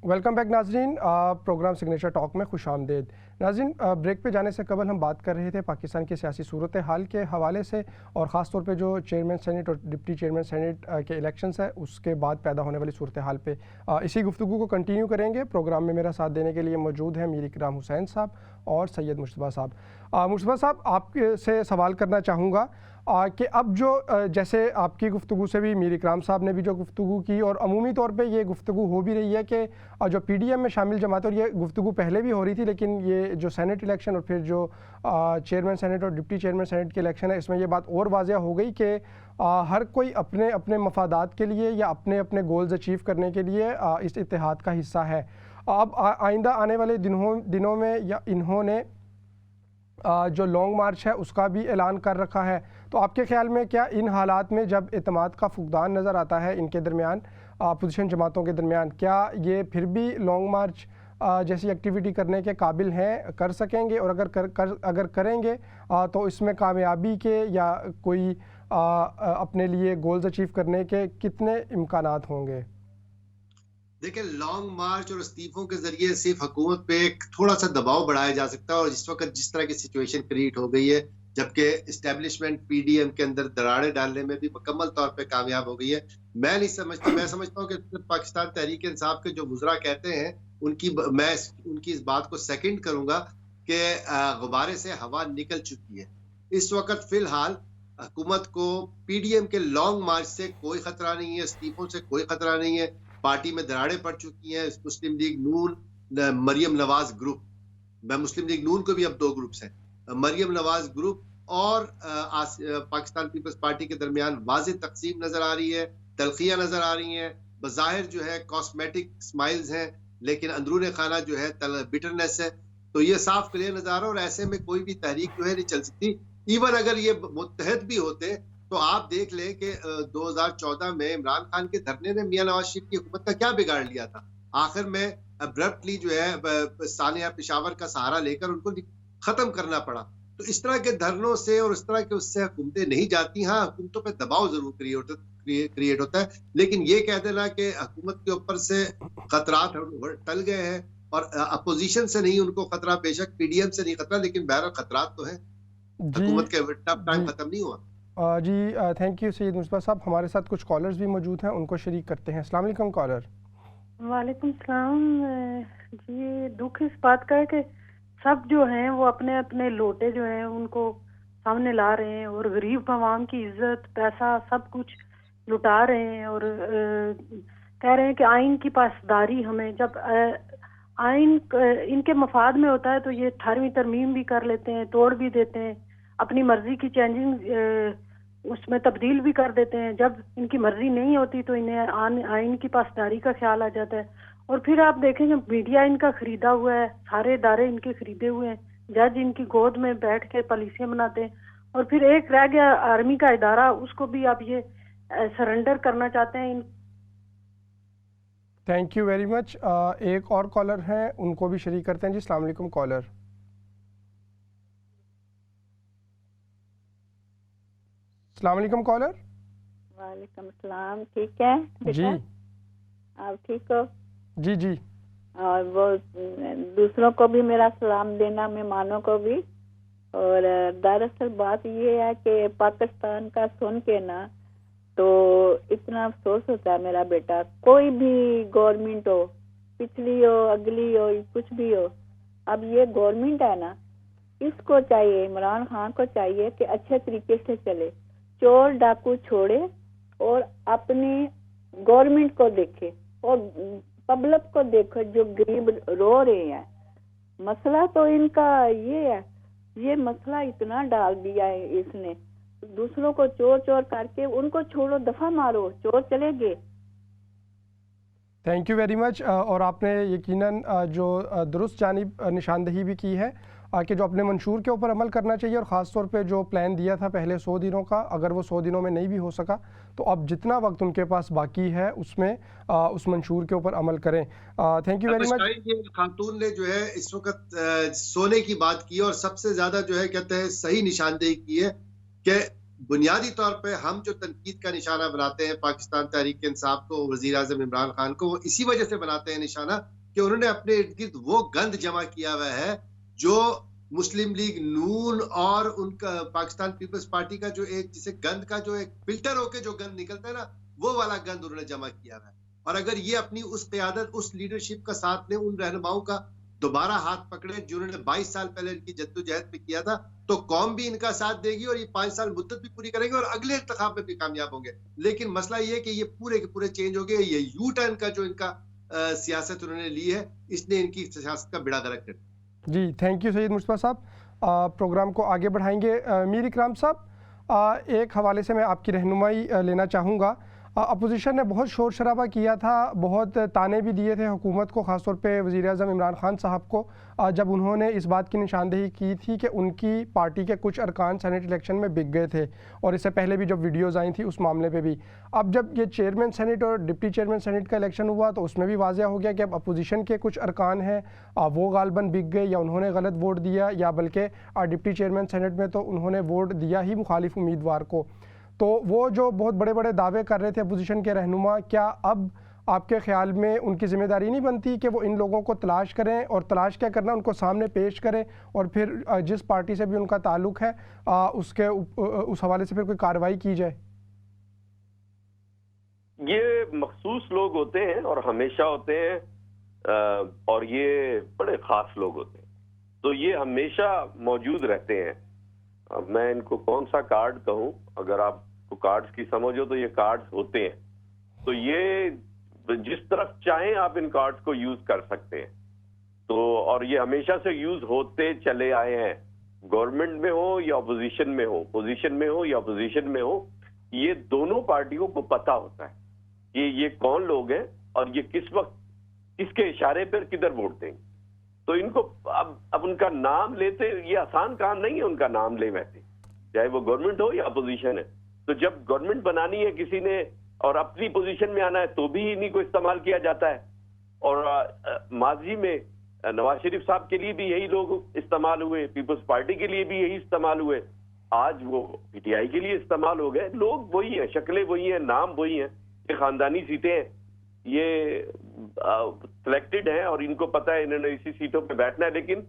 वेलकम बैक नाजरीन, प्रोग्राम सिग्नेचर टॉक में खुश आमदेद। नाजरीन, ब्रेक पे जाने से कबल हम बात कर रहे थे पाकिस्तान की सियासी सूरत हाल के हवाले से, और ख़ास तौर पे जो चेयरमैन सेनेट और डिप्टी चेयरमैन सेनेट के इलेक्शंस है उसके बाद पैदा होने वाली सूरत हाल पे इसी गुफ्तगू को कंटिन्यू करेंगे। प्रोग्राम में मेरा साथ देने के लिए मौजूद हैं मीर इकराम हुसैन साहब और सैयद मुश्तबा साहब। मुश्तबा साहब, आपसे सवाल करना चाहूँगा कि अब जो जैसे आपकी गुफ्तगू से भी मीर इकराम साहब ने भी जो गुफ्तगू की, और अमूमी तौर पे ये गुफ्तगू हो भी रही है कि जो PDM में शामिल जमात, और ये गुफ्तगू पहले भी हो रही थी, लेकिन ये जो सेनेट इलेक्शन और फिर जो चेयरमैन सेनेट और डिप्टी चेयरमैन सेनेट के इलेक्शन है, इसमें ये बात और वाज़ेह हो गई कि हर कोई अपने अपने मफादात के लिए या अपने अपने गोल्स अचीव करने के लिए इस इत्तेहाद का हिस्सा है। अब आइंदा आने वाले दिनों में या इन्होंने जो लॉन्ग मार्च है उसका भी ऐलान कर रखा है। तो आपके ख्याल में क्या इन हालात में जब एतमाद का फुकदान नज़र आता है इनके दरमियान, अपोजिशन जमातों के दरमियान, क्या ये फिर भी लॉन्ग मार्च जैसी एक्टिविटी करने के काबिल हैं, कर सकेंगे? और अगर करेंगे तो इसमें कामयाबी के या कोई अपने लिए गोल्स अचीव करने के कितने इम्कानात होंगे? देखिए, लॉन्ग मार्च और इस्तीफों के जरिए सिर्फ हुकूमत पे थोड़ा सा दबाव बढ़ाया जा सकता है, और इस वक्त जिस तरह की सिचुएशन क्रिएट हो गई है, जबकि इस्टेब्लिशमेंट PDM के अंदर दरारें डालने में भी मुकम्मल तौर पे कामयाब हो गई है। मैं समझता हूँ कि पाकिस्तान तहरीक इंसाफ के जो वुज़रा कहते हैं मैं उनकी इस बात को सेकंड करूंगा कि गुब्बारे से हवा निकल चुकी है। इस वक्त फिलहाल हुकूमत को PDM के लॉन्ग मार्च से कोई खतरा नहीं है, इस्तीफों से कोई खतरा नहीं है। पार्टी में दरारें पड़ चुकी हैं। मुस्लिम लीग नून, मरियम नवाज ग्रुप, मुस्लिम लीग नून को भी अब 2 ग्रुप्स हैं, मरियम नवाज ग्रुप और पाकिस्तान पीपल्स पार्टी के दरमियान वाज़ेह तकसीम नजर आ रही है, तलखियां नजर आ रही हैं। बज़ाहिर जो है कॉस्मेटिक स्माइल्स हैं, लेकिन अंदरूने खाना जो है बिटरनेस है। तो ये साफ क्लियर नजर आ रहा है, और ऐसे में कोई भी तहरीक जो है नहीं चल सकती। इवन अगर ये मुत्तहद भी होते तो आप देख लें कि 2014 में इमरान खान के धरने ने मियां नवाज शरीफ की हुकूमत का क्या बिगाड़ लिया था। आखिर में अब्रप्टली जो है सानिया पेशावर का सहारा लेकर उनको खत्म करना पड़ा। तो इस तरह के धरनों से और इस तरह के उससे हुकूमतें नहीं जाती। हाँ, हुकूमतों पे दबाव जरूर क्रिएट होता है, लेकिन ये कह देना कि हुकूमत के ऊपर से खतरात टल गए हैं और अपोजिशन से नहीं उनको खतरा, बेशक पीडीएम से नहीं खतरा, लेकिन बहरहाल खतरात तो है। हुकूमत के टफ टाइम खत्म नहीं हुआ। जी थैंक यू सैयद मुस्तफा साहब। हमारे साथ कुछ कॉलर्स भी मौजूद हैं, उनको शरीक करते हैं। अस्सलाम वालेकुम कॉलर। वालेकुम सलाम जी। दुख इस बात का है कि सब जो हैं वो अपने अपने लोटे जो हैं उनको सामने ला रहे हैं और गरीब आवाम की इज्जत, पैसा, सब कुछ लुटा रहे हैं और कह रहे हैं कि आइन की पासदारी हमें, जब आइन इनके मफाद में होता है तो ये 18वीं तरमीम भी कर लेते हैं, तोड़ भी देते हैं, अपनी मर्जी की चेंजिंग उसमें तब्दील भी कर देते हैं। जब इनकी मर्जी नहीं होती तो इन्हें आइन की पासदारी का ख्याल आ जाता है। और फिर आप देखेंगे मीडिया इनका खरीदा हुआ है, सारे इदारे इनके खरीदे हुए हैं, जज इनकी गोद में बैठ के पॉलिसियां बनाते हैं। और फिर एक रह गया आर्मी का इदारा, उसको भी आप ये सरेंडर करना चाहते हैं। Thank you very much. एक और कॉलर हैं, उनको भी शरीक करते हैं जी। अस्सलाम वालेकुम कॉलर। अस्सलाम वालेकुम कॉलर। वालेकुम सलाम। ठीक है जी, आप ठीक हो? जी जी। और वो दूसरों को भी मेरा सलाम देना, मेहमानों को भी। और दरअसल बात ये है कि पाकिस्तान का सुन के ना तो इतना अफसोस होता है मेरा बेटा। कोई भी गवर्नमेंट हो, पिछली हो, अगली हो, कुछ भी हो, अब ये गवर्नमेंट है ना, इसको चाहिए, इमरान खान को चाहिए कि अच्छे तरीके से चले, चोर डाकू छोड़े और अपनी गवर्नमेंट को देखे और पब्लिक को देखो जो गरीब रो रहे हैं। मसला तो इनका ये है, ये मसला इतना डाल दिया है इसने, दूसरों को चोर चोर करके उनको छोड़ो, दफा मारो, चोर चले गए। Thank you very much. और आपने यकीनन जो दुरुस्त जानिब निशानदही भी की है कि जो अपने मंशूर के ऊपर अमल करना चाहिए, और ख़ास तौर पे जो प्लान दिया था पहले 100 दिनों का, अगर वो 100 दिनों में नहीं भी हो सका तो अब जितना वक्त उनके पास बाकी है उसमें उस मंशूर के ऊपर अमल करें। Thank you very much. ये खातून ने जो है इस वक्त सोने की बात की और सबसे ज्यादा जो है कहते हैं सही निशानदेही की है कि बुनियादी तौर पे हम जो तनकीद का निशाना बनाते हैं पाकिस्तान तहरीक इंसाफ को, वजीर आजम इमरान खान को, वो इसी वजह से बनाते हैं निशाना कि उन्होंने अपने इर्द गिर्द वो गंद जमा किया हुआ है जो मुस्लिम लीग नून और उनका पाकिस्तान पीपल्स पार्टी का जो एक जिसे गंद का जो एक फिल्टर होके जो गंद निकलता है ना, वो वाला गंद उन्होंने जमा किया है। और अगर ये अपनी उस क़यादत, उस लीडरशिप का साथ लें, उन रहनुमाओं का दोबारा हाथ पकड़े जिन्होंने 22 साल पहले इनकी जद्दोजहद पे किया था, तो कौम भी इनका साथ देगी और ये 5 साल मुद्दत भी पूरी करेंगे और अगले इंतखाब में भी कामयाब होंगे। लेकिन मसला ये है कि ये पूरे के पूरे चेंज हो गए। ये यू टर्न का जो इनका सियासत उन्होंने ली है, इसने इनकी सियासत का बेड़ा गर्क कर दिया। जी थैंक यू सैयद मुस्तफा साहब। प्रोग्राम को आगे बढ़ाएंगे। मीर इकराम साहब, एक हवाले से मैं आपकी रहनुमाई लेना चाहूँगा। अपोजिशन ने बहुत शोर शराबा किया था, बहुत ताने भी दिए थे हुकूमत को, ख़ासतौर पे वज़ीर आज़म इमरान खान साहब को, जब उन्होंने इस बात की निशानदेही की थी कि उनकी पार्टी के कुछ अरकान सेनेट इलेक्शन में बिक गए थे, और इससे पहले भी जब वीडियोज़ आई थी उस मामले पे भी। अब जब ये चेयरमैन सेनेट और डिप्टी चेयरमैन सेनेट का इलेक्शन हुआ तो उसमें भी वाज़ह हो गया कि अब अपोजिशन के कुछ अरकान हैं वो गालबन बिक गए, या उन्होंने गलत वोट दिया, या बल्कि डिप्टी चेयरमैन सेनेट में तो उन्होंने वोट दिया ही मुखालिफ उम्मीदवार को। तो वो जो बहुत बड़े बड़े दावे कर रहे थे अपोजिशन के रहनुमा, क्या अब आपके ख्याल में उनकी ज़िम्मेदारी नहीं बनती कि वो इन लोगों को तलाश करें, और तलाश क्या करना, उनको सामने पेश करें, और फिर जिस पार्टी से भी उनका ताल्लुक़ है उसके उस हवाले से फिर कोई कार्रवाई की जाए? ये मखसूस लोग होते हैं और हमेशा होते हैं, और ये बड़े ख़ास लोग होते हैं, तो ये हमेशा मौजूद रहते हैं। अब मैं इनको कौन सा कार्ड कहूँ, अगर आप कार्ड्स की समझ हो तो ये कार्ड्स होते हैं, तो ये जिस तरफ चाहें आप इन कार्ड्स को यूज कर सकते हैं। तो और ये हमेशा से यूज होते चले आए हैं, गवर्नमेंट में हो या अपोजिशन में हो, पोजीशन में हो या अपोजिशन में हो, ये दोनों पार्टियों को पता होता है कि ये कौन लोग हैं और ये किस वक्त किसके इशारे पर किधर वोट देंगे। तो इनको अब उनका नाम लेते, ये आसान काम नहीं है उनका नाम ले, वैसे चाहे वो गवर्नमेंट हो या अपोजिशन है। तो जब गवर्नमेंट बनानी है किसी ने और अपनी पोजीशन में आना है तो भी इन्हीं को इस्तेमाल किया जाता है। और माजी में नवाज शरीफ साहब के लिए भी यही लोग इस्तेमाल हुए, पीपल्स पार्टी के लिए भी यही इस्तेमाल हुए, आज वो पीटीआई के लिए इस्तेमाल हो गए। लोग वही है, शक्लें वही हैं, नाम वही हैं, ये खानदानी सीटें हैं, ये सिलेक्टेड हैं और इनको पता है इन्होंने इसी सीटों पे बैठना है, लेकिन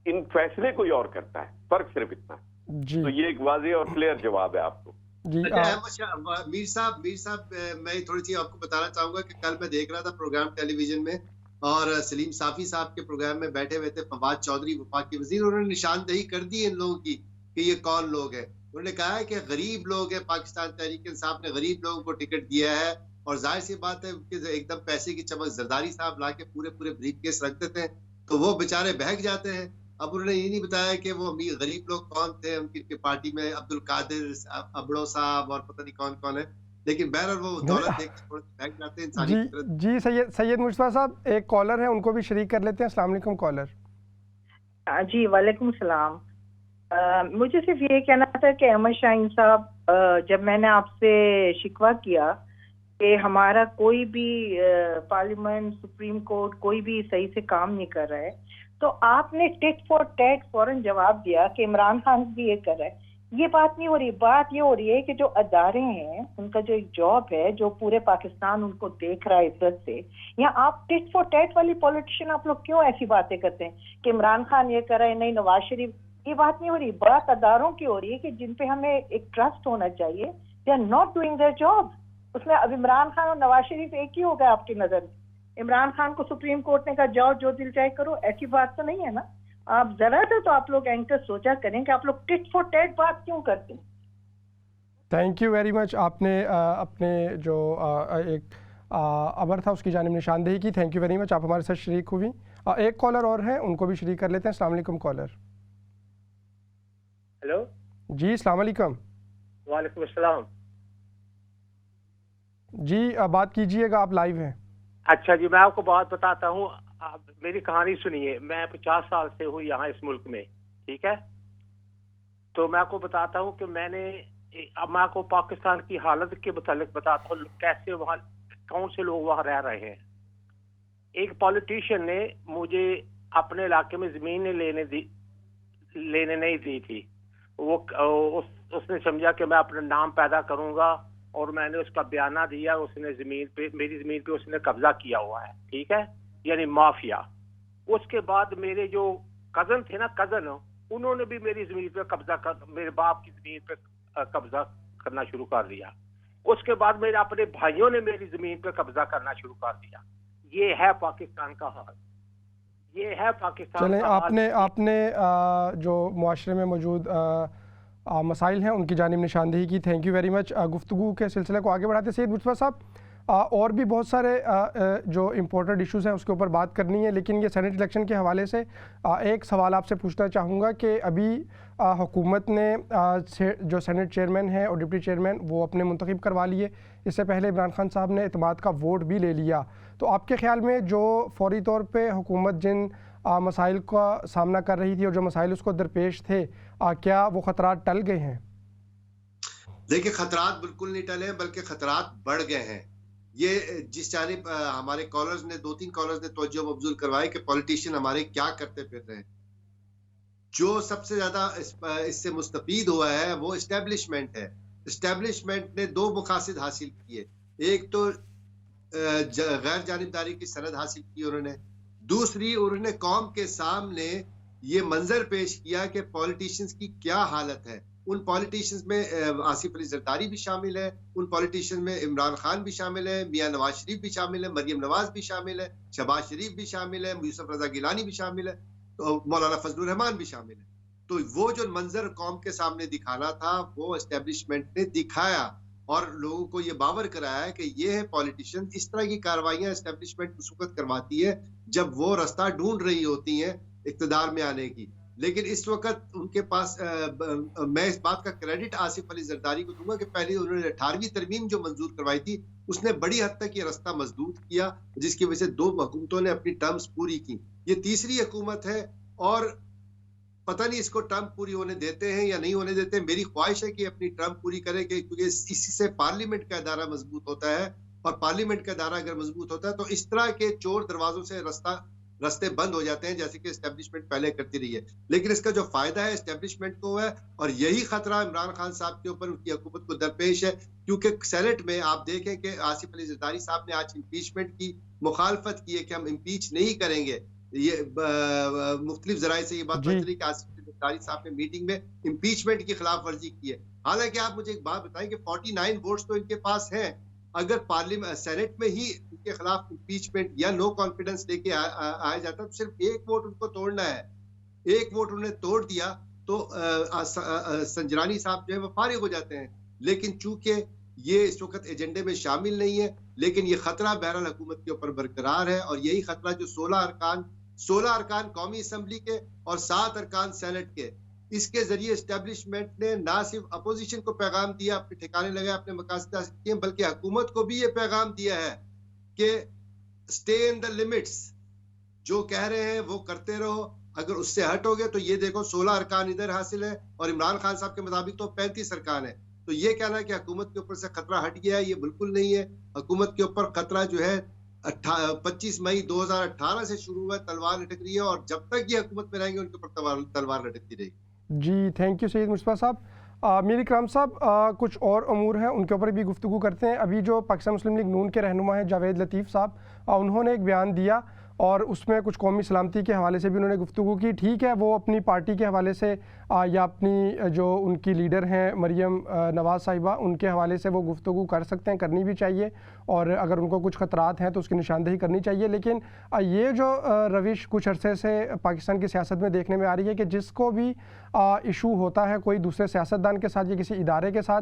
इन फैसले कोई और करता है, फर्क सिर्फ इतना है। जी तो ये एक वाज़ेह और क्लियर जवाब है आपको। जी मीर साहब मैं थोड़ी सी आपको बताना चाहूंगा कि कल मैं देख रहा था प्रोग्राम टेलीविजन में, और सलीम साफी साहब के प्रोग्राम में बैठे हुए थे फवाद चौधरी वफाकी वजीर, उन्होंने निशानदेही कर दी इन लोगों की कि ये कौन लोग हैं। उन्होंने कहा है कि गरीब लोग हैं, पाकिस्तान तहरीक इंसाफ ने गरीब लोगों को टिकट दिया है, और जाहिर सी बात है कि एकदम पैसे की चमक जरदारी साहब ला के पूरे ब्रीफ केस रख देते हैं तो वो बेचारे बहक जाते हैं। अब उन्होंने ये नहीं बताया कि वो अमीर गरीब लोग कौन थे उनकी पार्टी में, अब्दुल कादिर अबड़ो साहब और पता नहीं कौन कौन है, लेकिन बहरहाल वो दौलत देख के थोड़ा बहक जाते हैं इंसानी। जी सैयद मुस्तफा साहब, एक कॉलर है, उनको भी शरीक कर लेते हैं। अस्सलाम वालेकुम कॉलर। जी वालेकुम सलाम। मुझे सिर्फ ये कहना था कि अहमद शाहीन साहब, जब मैंने आपसे शिकवा किया कि हमारा कोई भी पार्लियामेंट, सुप्रीम कोर्ट कोई भी सही से काम नहीं कर रहा है, तो आपने टिट फॉर टैट फौरन जवाब दिया कि इमरान खान भी ये कर रहा है। ये बात नहीं हो रही, बात ये हो रही है कि जो अदारे हैं उनका जो एक जॉब है, जो पूरे पाकिस्तान उनको देख रहा है इज्जत से, या आप टिट फॉर टैट वाली पॉलिटिशियन आप लोग क्यों ऐसी बातें करते हैं कि इमरान खान ये कर रहा है, नहीं नवाज शरीफ, ये बात नहीं हो रही। बात अदारों की हो रही है कि जिन पे हमें एक ट्रस्ट होना चाहिए, they are not doing their job. उसमें अब इमरान खान और नवाज शरीफ एक ही हो गया आपकी नजर में। इमरान खान को सुप्रीम कोर्ट ने कहा जाओ जो दिल चाहे करो, ऐसी बात तो नहीं है ना। आप जरा सा तो आप लोग एंकर सोचा करें कि आप लोग टिट फॉर टैट बात क्यों करते हैं। Thank you very much. आपने अपने जो एक अबर था उसकी जानिब निशानदेही की। थैंक यू वेरी मच, आप हमारे साथ शरीक हुई। एक कॉलर और हैं, उनको भी शरीक कर लेते हैं। अस्सलाम वालेकुम कॉलर। हेलो जी अस्सलाम वालेकुम। वालेकुम अस्सलाम जी, बात कीजिएगा, आप लाइव हैं। अच्छा जी, मैं आपको बात बताता हूँ, आप मेरी कहानी सुनिए। मैं 50 साल से हूँ यहाँ इस मुल्क में, ठीक है। तो मैं आपको बताता हूँ कि अब मैं आपको पाकिस्तान की हालत के मुतालिक बताता हूँ, कैसे वहाँ कौन से लोग वहाँ रह रहे हैं। एक पॉलिटिशियन ने मुझे अपने इलाके में जमीन लेने नहीं दी थी। उसने समझा कि मैं अपना नाम पैदा करूंगा, और मैंने उसका बयाना दिया। उसने मेरी जमीन पे उसने कब्जा किया हुआ है, ठीक है, यानी माफिया। उसके बाद मेरे जो कजन थे ना, उन्होंने भी मेरी जमीन पे मेरे बाप की जमीन पे कब्जा करना शुरू कर दिया। उसके बाद मेरे अपने भाइयों ने मेरी जमीन पे कब्जा करना शुरू कर दिया। ये है पाकिस्तान का हाल, ये है पाकिस्तान चलें, का हाल। आपने जो मुआशरे में मौजूद मसाइल हैं उनकी जानिब निशानदेही की। Thank you very much. गुफ्तगू के सिलसिले को आगे बढ़ाते सैयद मुस्तफा साहब, और भी बहुत सारे जो इम्पोर्टेंट इश्यूज़ हैं उसके ऊपर बात करनी है, लेकिन ये सेनेट इलेक्शन के हवाले से एक सवाल आपसे पूछना चाहूँगा कि अभी हुकूमत ने जो सेनेट चेयरमैन है और डिप्टी चेयरमैन वो अपने मुंतखब करवा लिए। इससे पहले इमरान खान साहब ने इत्मीनान का वोट भी ले लिया। तो आपके ख्याल में जो फौरी तौर पर हुकूमत जिन मसाइल का सामना कर रही थी और जो मसाइल उसको दरपेश थे, क्या वो ख़तरात टल गए हैं? देखिए, ख़तरात बिल्कुल नहीं टले हैं, बल्कि ख़तरात बढ़ गए हैं। ये जिस जानिब हमारे कॉलर्स ने 2-3 कॉलर्स ने तवज्जो मबज़ूल करवाई कि पॉलिटिशियन हमारे क्या करते फिर रहे हैं। जो सबसे ज़्यादा इससे मुस्तफ़ीद हुआ है वो इस्टेब्लिशमेंट है। इस्टेब्लिशमेंट ने 2 मकासद हासिल किए। एक तो गैर जानिबदारी की सनद हासिल की उन्होंने, दूसरी उन्होंने कौम के सामने ये मंजर पेश किया कि पॉलिटिशियंस की क्या हालत है। उन पॉलिटिशियंस में आसिफ अली जरदारी भी शामिल है, उन पॉलिटिशियंस में इमरान खान भी शामिल है, मियां नवाज शरीफ भी शामिल है, मरियम नवाज भी शामिल है, शहबाज शरीफ भी शामिल है, यूसुफ रजा गिलानी भी शामिल है, तो मौलाना फजलुर रहमान भी शामिल है। तो वो जो मंजर कौम के सामने दिखाना था वो एस्टेब्लिशमेंट ने दिखाया और लोगों को ये बावर कराया है कि ये है पॉलिटिशियन। इस तरह की कार्रवाइयां एस्टेब्लिशमेंट उस वक्त करवाती है जब वो रास्ता ढूंढ रही होती हैं इक़्तिदार में आने की। लेकिन इस वक्त उनके पास मैं इस बात का क्रेडिट आसिफ अली जरदारी को दूंगा कि पहले उन्होंने 18वीं तरमीम जो मंजूर करवाई थी उसने बड़ी हद तक ये रास्ता मजबूत किया, जिसकी वजह से 2 हुकूमतों ने अपनी टर्म्स पूरी की। ये तीसरी हुकूमत है और पता नहीं इसको टर्म पूरी होने देते हैं या नहीं होने देते हैं। मेरी ख्वाहिश है कि अपनी टर्म पूरी करे, क्योंकि इसी से पार्लियामेंट का इदारा मजबूत होता है, और पार्लियामेंट का इदारा अगर मजबूत होता है तो इस तरह के चोर दरवाजों से रास्ता रास्ते बंद हो जाते हैं, जैसे कि एस्टेब्लिशमेंट पहले करती रही है। लेकिन इसका जो फायदा है एस्टेब्लिशमेंट को है, और यही खतरा इमरान खान साहब के ऊपर, उनकी हुकूमत को दरपेश है। क्योंकि सेनेट में आप देखें कि आसिफ अली जरदारी साहब ने आज इम्पीचमेंट की मुखालफत की है कि हम इम्पीच नहीं करेंगे। ये मुख्तलिफ जराए से ये बात पता चली कि आसिफ अली जरदारी साहब ने मीटिंग में इम्पीचमेंट की खिलाफ वर्जी की है। हालांकि आप मुझे एक बात बताएं कि 49 वोट्स तो इनके पास हैं। अगर पार्लियामेंट सेनेट में ही उनके खिलाफ इम्पीचमेंट या नो कॉन्फिडेंस लेके आया जाता तो सिर्फ एक वोट उनको तोड़ना है। एक वोट उन्होंने तोड़ दिया तो संजरानी साहब जो है वो फारिग हो जाते हैं। लेकिन चूंकि ये इस वक्त एजेंडे में शामिल नहीं है, लेकिन ये खतरा बहरहाल हुकूमत के ऊपर बरकरार है। और यही खतरा जो 16 अरकान कौमी असम्बली के और 7 अरकान सेनेट के, इसके जरिए एस्टेब्लिशमेंट ने ना सिर्फ अपोजिशन को पैगाम दिया, अपने ठिकाने लगाए, अपने मकासद हासिल किए, बल्कि हुकूमत को भी ये पैगाम दिया है कि स्टे इन द लिमिट्स, जो कह रहे हैं वो करते रहो, अगर उससे हटोगे तो ये देखो 16 अरकान इधर हासिल है और इमरान खान साहब के मुताबिक तो 35 अरकान है। तो ये कहना है कि हुकूमत के ऊपर से खतरा हट गया है, ये बिल्कुल नहीं है। हुकूमत के ऊपर खतरा जो है 25 मई 2018 से शुरू हुआ, तलवार लटक रही है और जब तक ये हुकूमत में रहेंगे उनके ऊपर तलवार लटकती रहेगी। जी थैंक यू सैयद मुस्तफा साहब। मीर इकराम साहब, कुछ और अमूर हैं उनके ऊपर भी गुफ्तगू करते हैं। अभी जो पाकिस्तान मुस्लिम लीग नून के रहनुमा हैं जावेद लतीफ़ साहब, उन्होंने एक बयान दिया और उसमें कुछ कौमी सलामती के हवाले से भी उन्होंने गुफ्तगू की। ठीक है, वो अपनी पार्टी के हवाले से या अपनी जो उनकी लीडर हैं मरियम नवाज़ साहिबा, उनके हवाले से वो गुफ्तगू कर सकते हैं, करनी भी चाहिए, और अगर उनको कुछ ख़तरात हैं तो उसकी निशानदेही करनी चाहिए। लेकिन ये जो रविश कुछ अरसे से पाकिस्तान की सियासत में देखने में आ रही है कि जिसको भी इशू होता है कोई दूसरे सियासतदान के साथ या किसी इदारे के साथ,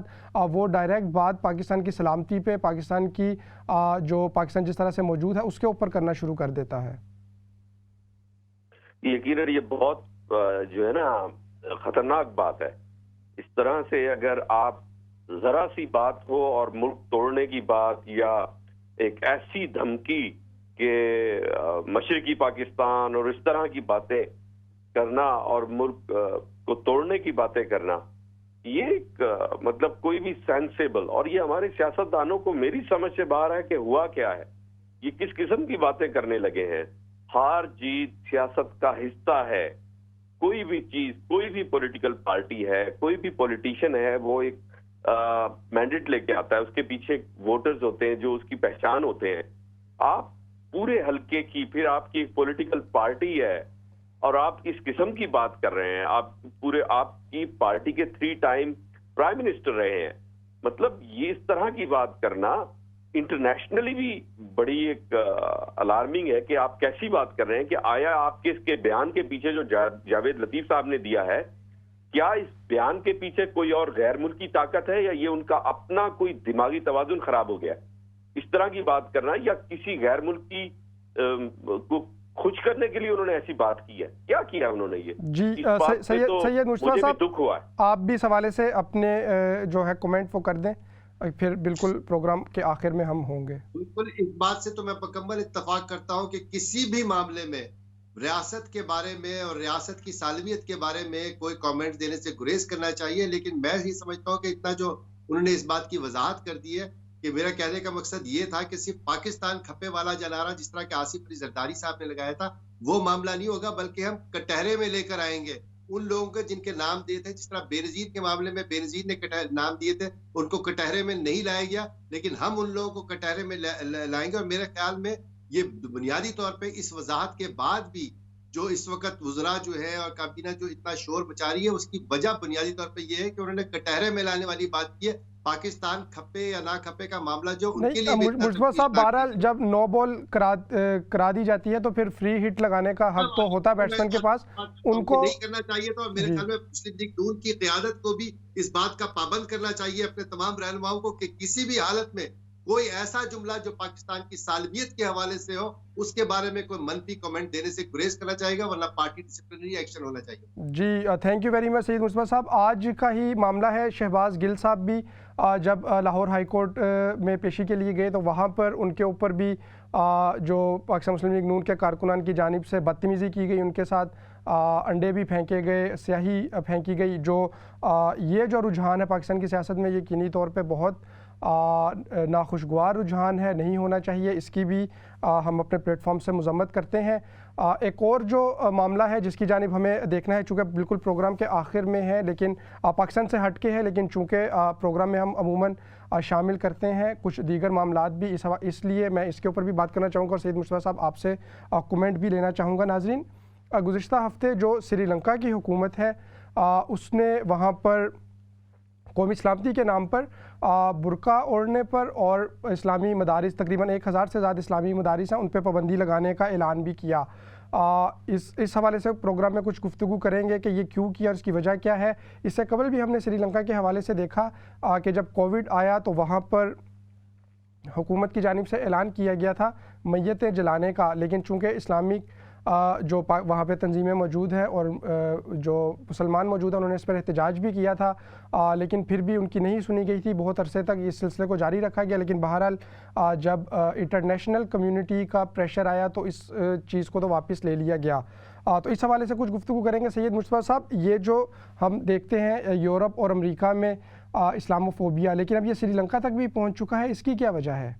वो डायरेक्ट बात पाकिस्तान की सलामती पे, पाकिस्तान की जो पाकिस्तान जिस तरह से मौजूद है उसके ऊपर करना शुरू कर देता है। यकीनन ये बहुत जो है ना खतरनाक बात है। इस तरह से अगर आप जरा सी बात हो और मुल्क तोड़ने की बात या एक ऐसी धमकी के मशरकी पाकिस्तान और इस तरह की बातें करना और मुल्क को तोड़ने की बातें करना, ये एक मतलब कोई भी सेंसेबल, और ये हमारे सियासतदानों को मेरी समझ से बाहर है कि हुआ क्या है, ये किस किस्म की बातें करने लगे हैं। हार जीत सियासत का हिस्सा है। कोई भी चीज, कोई भी पॉलिटिकल पार्टी है, कोई भी पॉलिटिशियन है, वो एक मैंडेट लेके आता है, उसके पीछे वोटर्स होते हैं जो उसकी पहचान होते हैं। आप पूरे हल्के की, फिर आपकी एक पॉलिटिकल पार्टी है और आप किस किस्म की बात कर रहे हैं। आप पूरे, आपकी पार्टी के 3 टाइम प्राइम मिनिस्टर रहे हैं। मतलब ये इस तरह की बात करना इंटरनेशनली भी बड़ी एक अलार्मिंग है कि आप कैसी बात कर रहे हैं। कि आया आपके इसके बयान के पीछे जो जावेद लतीफ साहब ने दिया है, क्या इस बयान के पीछे कोई और गैर मुल्की ताकत है या ये उनका अपना कोई दिमागी तवाजुन खराब हो गया? इस तरह की बात करना या किसी गैर मुल्की को खुश करने के लिए उन्होंने ऐसी बात की है? क्या किया उन्होंने? ये जी सैयद मुस्तफा साहब, दुख हुआ है। आप भी इस हवाले से अपने जो है कमेंट वो कर दें, फिर बिल्कुल प्रोग्राम के आखिर में हम होंगे। बिल्कुल, इस बात से तो मैं मुकम्मल इत्तफाक करता हूं कि किसी भी मामले में रियासत के बारे में और रियासत की सालमियत के बारे में कोई कमेंट देने से गुरेज करना चाहिए। लेकिन मैं ही समझता हूं कि इतना जो उन्होंने इस बात की वजाहत कर दी है कि मेरा कहने का मकसद ये था कि सिर्फ पाकिस्तान खपे वाला जनारा जिस तरह के आसिफ अली जरदारी साहब ने लगाया था वो मामला नहीं होगा, बल्कि हम कटहरे में लेकर आएंगे उन लोगों के जिनके नाम दिए थे। जिस तरह बेनजीर के मामले में बेनजीर ने नाम दिए थे, उनको कटहरे में नहीं लाया गया, लेकिन हम उन लोगों को कटहरे में लाएंगे। और मेरे ख्याल में ये बुनियादी तौर पे इस वजाहत के बाद भी जो इस वक्त वज़रा जो है और काबीना जो इतना शोर मचा रही है, उसकी वजह बुनियादी तौर पे ये है कि उन्होंने कटहरे में लाने वाली बात की है। पाकिस्तान खपे या ना खपे का मामला जो उनके लिए मुस्तफा साहब, बहरहाल जब नो बॉल करा दी जाती है तो फिर फ्री हिट लगाने का हक तो होता है बैट्समैन के पास, उनको नहीं करना चाहिए। तो मेरे ख्याल में मुस्लिम लीग नून की क़यादत को भी इस बात का पाबंद करना चाहिए, अपने तमाम रहनुमाओं को, कि किसी भी हालत में कोई ऐसा जुमला जो पाकिस्तान की सालमियत के हवाले से हो उसके बारे में कोई मनफी कमेंट देने से गुरेज करना चाहिए, वरना पार्टी डिसिप्लिनरी एक्शन होना चाहिए। जी thank you very much Syed Mustafa साहब। आज का ही मामला है, शहबाज गिल साहब भी जब लाहौर हाई कोर्ट में पेशी के लिए गए तो वहाँ पर उनके ऊपर भी जो पाकिस्तान मुस्लिम लीग नून के कारकुनान की जानिब से बदतमीज़ी की गई, उनके साथ अंडे भी फेंके गए, स्याही फेंकी गई। जो ये जो रुझान है पाकिस्तान की सियासत में यकीनी तौर पे बहुत नाखुशगवार रुझान है, नहीं होना चाहिए। इसकी भी हम अपने प्लेटफॉर्म से मजम्मत करते हैं। एक और जो मामला है जिसकी जानिब हमें देखना है, चूँकि बिल्कुल प्रोग्राम के आखिर में है लेकिन पाकिस्तान से हट के है, लेकिन चूँकि प्रोग्राम में हम अमूमन शामिल करते हैं कुछ दीगर मामलात भी, इसलिए मैं इसके ऊपर भी बात करना चाहूँगा और सैयद मुश्तबा साहब आपसे कमेंट भी लेना चाहूँगा। नाजरीन, गुज़िश्ता हफ्ते जो श्रीलंका की हुकूमत है उसने वहाँ पर कौमी सलामती के नाम पर बुरका ओढ़ने पर और इस्लामी मदारिस, तकरीबन 1000 से ज़्यादा इस्लामी मदारिस हैं, उन पर पाबंदी लगाने का ऐलान भी किया। इस हवाले से प्रोग्राम में कुछ गुफ्तगू करेंगे कि ये क्यों किया और इसकी वजह क्या है। इससे कबल भी हमने श्रीलंका के हवाले से देखा कि जब कोविड आया तो वहाँ पर हुकूमत की जानिब से ऐलान किया गया था मैयतें जलाने का, लेकिन चूँकि इस्लामिक जो वहाँ पे तंजीमें मौजूद हैं और जो मुसलमान मौजूद हैं उन्होंने इस पर एहतजाज भी किया था, लेकिन फिर भी उनकी नहीं सुनी गई थी। बहुत अरसे तक इस सिलसिले को जारी रखा गया, लेकिन बहरहाल जब इंटरनेशनल कम्युनिटी का प्रेशर आया तो इस चीज़ को तो वापस ले लिया गया। तो इस हवाले से कुछ गुफ्तगू करेंगे। सैयद मुश्तबा साहब, ये जो हम देखते हैं यूरोप और अमेरिका में इस्लामोफोबिया, लेकिन अब ये श्रीलंका तक भी पहुँच चुका है, इसकी क्या वजह है?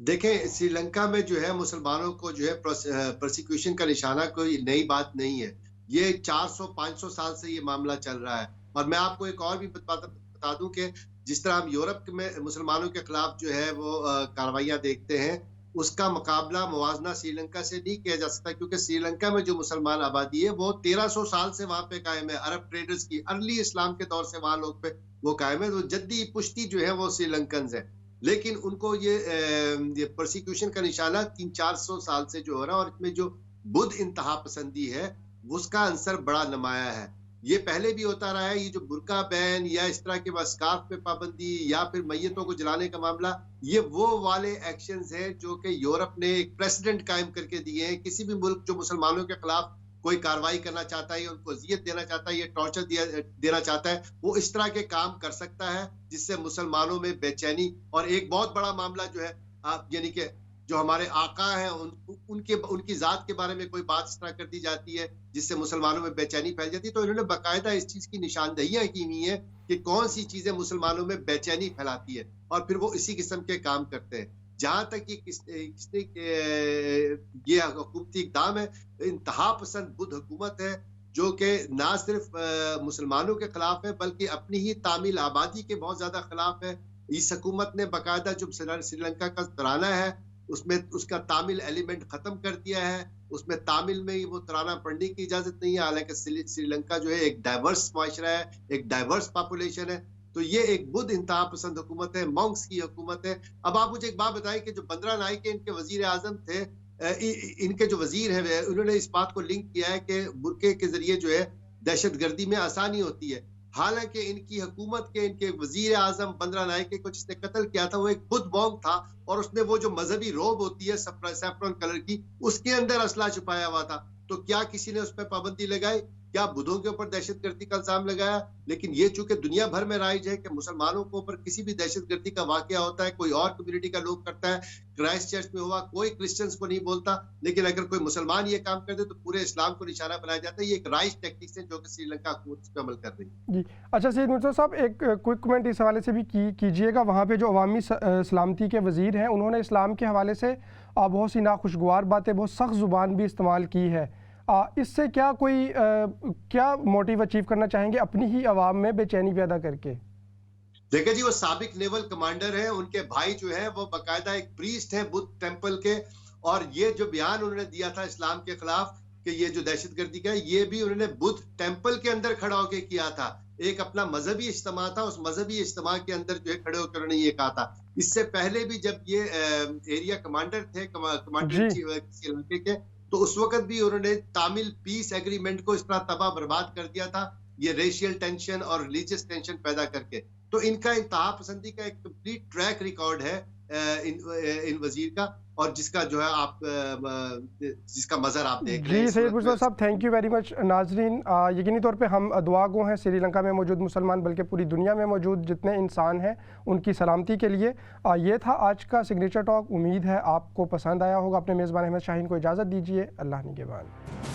देखें, श्रीलंका में जो है मुसलमानों को जो है प्रोसिक्यूशन का निशाना कोई नई बात नहीं है। ये 400-500 साल से ये मामला चल रहा है। और मैं आपको एक और भी बता दूं कि जिस तरह हम यूरोप में मुसलमानों के खिलाफ जो है वो कार्रवाइयां देखते हैं, उसका मुकाबला मुवाजना श्रीलंका से नहीं किया जा सकता, क्योंकि श्रीलंका में जो मुसलमान आबादी है वो 1300 साल से वहां पे कायम है। अरब ट्रेडर्स की अर्ली इस्लाम के दौर से वहां लोग पे वो कायम है। तो जद्दी पुश्ती जो है वो श्रीलंकन है, लेकिन उनको ये प्रोसिक्यूशन का निशाना 300-400 साल से जो हो रहा है, और इसमें जो बुद्ध इंतहा पसंदी है उसका अंसर बड़ा नुमाया है। ये पहले भी होता रहा है। ये जो बुरका बैन या इस तरह के स्कार्फ पे पाबंदी या फिर मैयतों को जलाने का मामला, ये वो वाले एक्शंस हैं जो कि यूरोप ने एक प्रेसिडेंट कायम करके दिए हैं। किसी भी मुल्क जो मुसलमानों के खिलाफ कोई कार्रवाई करना चाहता है, उनको अजियत देना चाहता है, ये टॉर्चर देना चाहता है, वो इस तरह के काम कर सकता है जिससे मुसलमानों में बेचैनी। और एक बहुत बड़ा मामला जो है यानी कि जो हमारे आका हैं उनकी जात के बारे में कोई बात इस तरह कर दी जाती है जिससे मुसलमानों में बेचैनी फैल जाती है। तो इन्होंने बाकायदा इस चीज की निशानदहियां की हुई है कि कौन सी चीजें मुसलमानों में बेचैनी फैलाती है, और फिर वो इसी किस्म के काम करते हैं। जहां तक ये हुकूमती इक़दाम है, इंतहा पसंद बुद्ध हुकूमत है जो कि ना सिर्फ मुसलमानों के खिलाफ है बल्कि अपनी ही तामिल आबादी के बहुत ज्यादा खिलाफ है। इस हुकूमत ने बाकायदा जो श्रीलंका का तराना है उसमें उसका तामिल एलिमेंट खत्म कर दिया है। उसमें तामिल में ही वो तराना पढ़ने की इजाजत नहीं है, हालांकि श्रीलंका जो है एक डाइवर्स माशरा है, एक डाइवर्स पॉपुलेशन है। तो ये एक बुद्ध इंतहा पसंद हुकूमत है, मॉन्क्स की हुकूमत है। अब आप मुझे एक बात बताएं कि जो बंदरा नाइक इनके वजीर आजम थे, इनके जो वजीर है उन्होंने इस बात को लिंक किया है कि बुरके के जरिए जो है दहशतगर्दी में आसानी होती है। हालांकि इनकी हुकूमत के इनके वजीर आजम बंदरा नाइक को जिसने कत्ल किया था वो एक बुद्ध मॉन्क था, और उसने वो जो मजहबी रोब होती है सैफरन कलर की, उसके अंदर असला छुपाया हुआ था। तो क्या किसी ने उस पर पाबंदी लगाई? क्या बुद्धों के ऊपर दहशतगर्दी का इल्जाम लगाया? लेकिन ये चूंकि दुनिया भर में राइज है कि मुसलमानों के ऊपर किसी भी दहशतगर्दी का वाकया होता है, कोई और कम्युनिटी का लोग करता है, क्राइस्ट चर्च में हुआ, कोई क्रिश्चियंस को नहीं बोलता, लेकिन अगर कोई मुसलमान ये काम कर दे तो पूरे इस्लाम को निशाना बनाया जाता है। ये एक राइज टेक्टिक्स है जो कि श्रीलंका हुकूमत पे अमल कर रही है। जी अच्छा, सैयद मुर्तज़ा साहब एक क्विक कमेंट इस हवाले से भी कीजिएगा। वहाँ पे जो अवामी सलामती के वजीर हैं उन्होंने इस्लाम के हवाले से बहुत सी नाखुशगवार बातें, बहुत सख्त ज़ुबान भी इस्तेमाल की है। इससे क्या कोई क्या मोटिव अचीव करना चाहेंगे अपनी ही आवाम में बेचैनी पैदा करके? देखिए जी, वो साबिक नेवल कमांडर है, उनके भाई जो है वो बाकायदा एक प्रीस्ट है बुद्ध टेम्पल के, और ये जो बयान उन्होंने दिया था इस्लाम के खिलाफ कि ये जो दहशतगर्दी का है, ये भी उन्होंने बुद्ध टेम्पल के अंदर खड़ा होकर किया था। एक अपना मजहबी इज्तिमा था, उस मजहबी इज्तिमा के अंदर जो है खड़े होकर उन्होंने ये कहा था। इससे पहले भी जब ये एरिया कमांडर थे, कमांडर किसी इलाके के, तो उस वक्त भी उन्होंने तामिल पीस एग्रीमेंट को इस तरह तबाह बर्बाद कर दिया था, ये रेशियल टेंशन और रिलीजियस टेंशन पैदा करके। तो इनका इंतहा पसंदी का एक कंप्लीट ट्रैक रिकॉर्ड है इन वजीर का, और जिसका जो है आप जिसका मजर आप देख रहे हैं। जी सैयद मुर्तज़ा साहब, थैंक यू वेरी मच। नाजरीन, यकीनी तौर पे हम दुआ गो हैं श्रीलंका में मौजूद मुसलमान, बल्कि पूरी दुनिया में मौजूद जितने इंसान हैं उनकी सलामती के लिए। ये था आज का सिग्नेचर टॉक। उम्मीद है आपको पसंद आया होगा। अपने मेज़बान अहमद शाहीन को इजाज़त दीजिए। अल्लाह निगहबान।